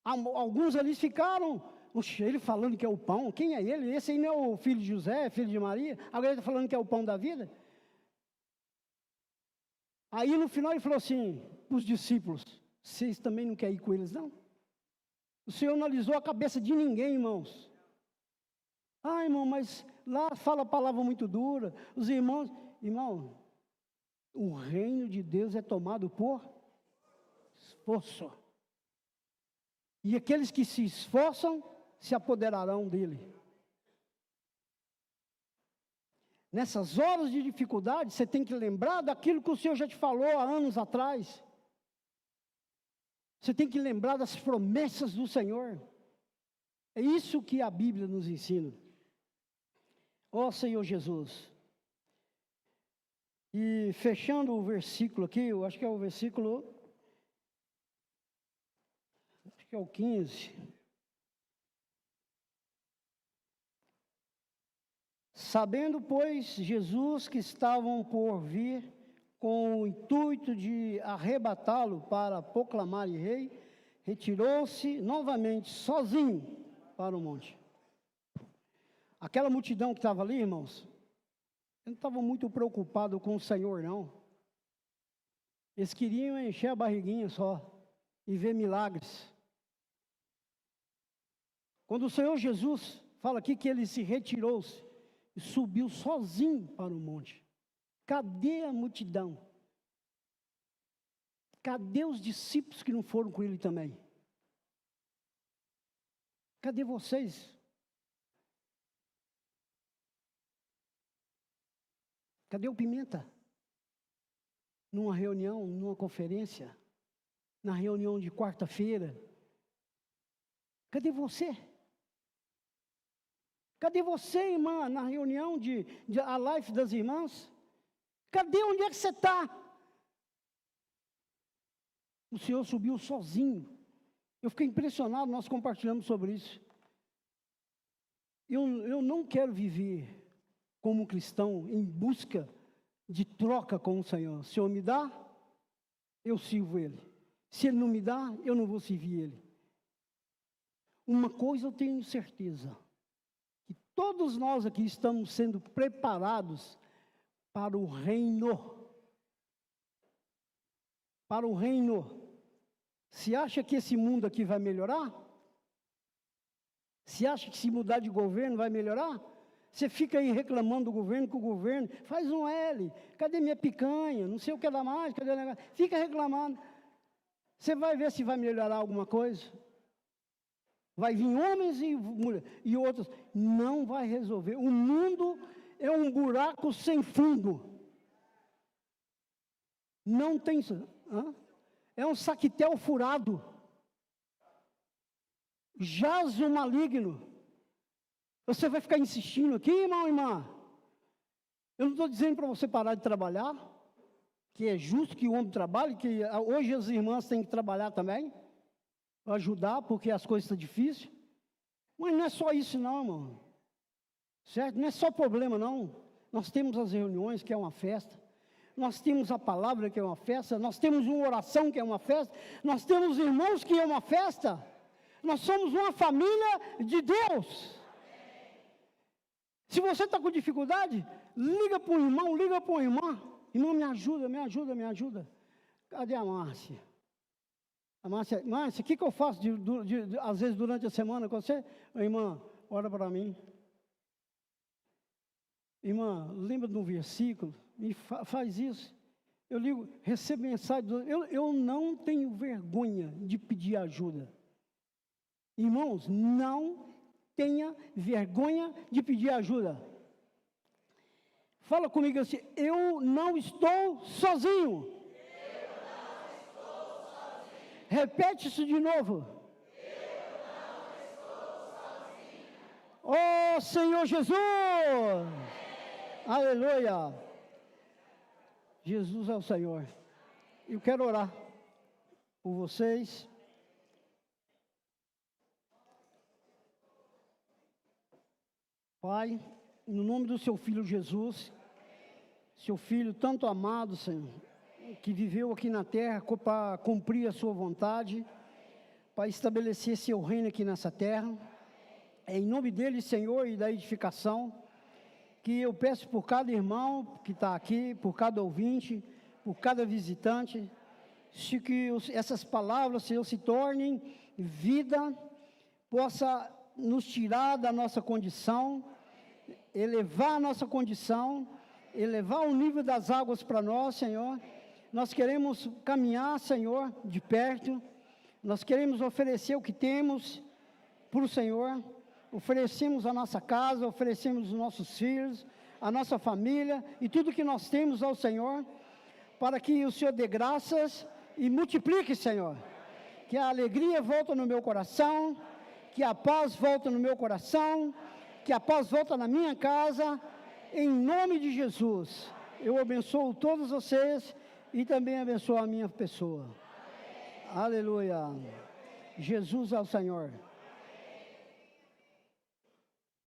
alguns ali ficaram, oxe, Ele falando que é o pão, quem é Ele? Esse aí não é o filho de José, filho de Maria? Agora Ele está falando que é o pão da vida? Aí no final ele falou assim, para os discípulos, vocês também não querem ir com eles, não? O Senhor não alisou a cabeça de ninguém, irmãos. Ah, irmão, mas lá fala palavra muito dura. Os irmãos, irmão, o reino de Deus é tomado por esforço. E aqueles que se esforçam, se apoderarão dele. Nessas horas de dificuldade, você tem que lembrar daquilo que o Senhor já te falou há anos atrás. Você tem que lembrar das promessas do Senhor. É isso que a Bíblia nos ensina. Ó Senhor Jesus. E fechando o versículo aqui, eu acho que é o versículo, acho que é o 15. Sabendo, pois, Jesus que estavam por vir com o intuito de arrebatá-lo para proclamar rei, retirou-se novamente sozinho para o monte. Aquela multidão que estava ali, irmãos, não estavam muito preocupados com o Senhor, não. Eles queriam encher a barriguinha só e ver milagres. Quando o Senhor Jesus fala aqui que ele se retirou-se e subiu sozinho para o monte. Cadê a multidão? Cadê os discípulos que não foram com ele também? Cadê vocês? Cadê o Pimenta? Numa reunião, numa conferência, na reunião de quarta-feira. Cadê você? Cadê você, irmã, na reunião de a live das irmãs? Cadê onde é que você está? O Senhor subiu sozinho. Eu fiquei impressionado, nós compartilhamos sobre isso. Eu não quero viver como cristão em busca de troca com o Senhor. Se o Senhor me dá, eu sirvo Ele. Se Ele não me dá, eu não vou servir Ele. Uma coisa eu tenho certeza, que todos nós aqui estamos sendo preparados para o reino. Para o reino. Se acha que esse mundo aqui vai melhorar? Se acha que se mudar de governo vai melhorar? Você fica aí reclamando do governo, que o governo faz um L, cadê minha picanha, não sei o que lá mais, cadê o negócio? Fica reclamando. Você vai ver se vai melhorar alguma coisa? Vai vir homens e outros, não vai resolver. O mundo é um buraco sem fundo. Não tem... É um saquetel furado. Jaz o maligno. Você vai ficar insistindo aqui, irmão e irmã? Eu não estou dizendo para você parar de trabalhar, que é justo que o homem trabalhe, que hoje as irmãs têm que trabalhar também, para ajudar, porque as coisas estão difíceis. Mas não é só isso não, irmão. Certo? Não é só problema não. Nós temos as reuniões, que é uma festa. Nós temos a palavra, que é uma festa. Nós temos uma oração, que é uma festa. Nós temos irmãos, que é uma festa. Nós somos uma família de Deus. Se você está com dificuldade, liga para um irmão, liga para uma irmã. Irmão, me ajuda, me ajuda, me ajuda. Cadê a Márcia? A Márcia, o que eu faço às vezes durante a semana com você? Irmã, ora para mim. Irmã, lembra de um versículo? Me faz isso. Eu ligo, recebo mensagem. Eu não tenho vergonha de pedir ajuda. Irmãos, não tenha vergonha de pedir ajuda. Fala comigo assim, eu não estou sozinho. Eu não estou sozinho. Repete isso de novo. Eu não estou sozinho. Oh Senhor Jesus! Aleluia! Jesus é o Senhor. Eu quero orar por vocês. Pai, no nome do seu Filho Jesus, seu Filho tanto amado, Senhor, que viveu aqui na terra para cumprir a sua vontade, para estabelecer seu reino aqui nessa terra. É em nome dele, Senhor, e da edificação, que eu peço por cada irmão que está aqui, por cada ouvinte, por cada visitante. Se que essas palavras, Senhor, se tornem vida, possa nos tirar da nossa condição, elevar a nossa condição, elevar o nível das águas para nós, Senhor. Nós queremos caminhar, Senhor, de perto. Nós queremos oferecer o que temos para o Senhor. Oferecemos a nossa casa, oferecemos os nossos filhos, a nossa família e tudo que nós temos ao Senhor, para que o Senhor dê graças e multiplique, Senhor. Que a alegria volta no meu coração, que a paz volta no meu coração, que a paz volta na minha casa, em nome de Jesus. Eu abençoo todos vocês e também abençoo a minha pessoa. Aleluia. Jesus é o Senhor.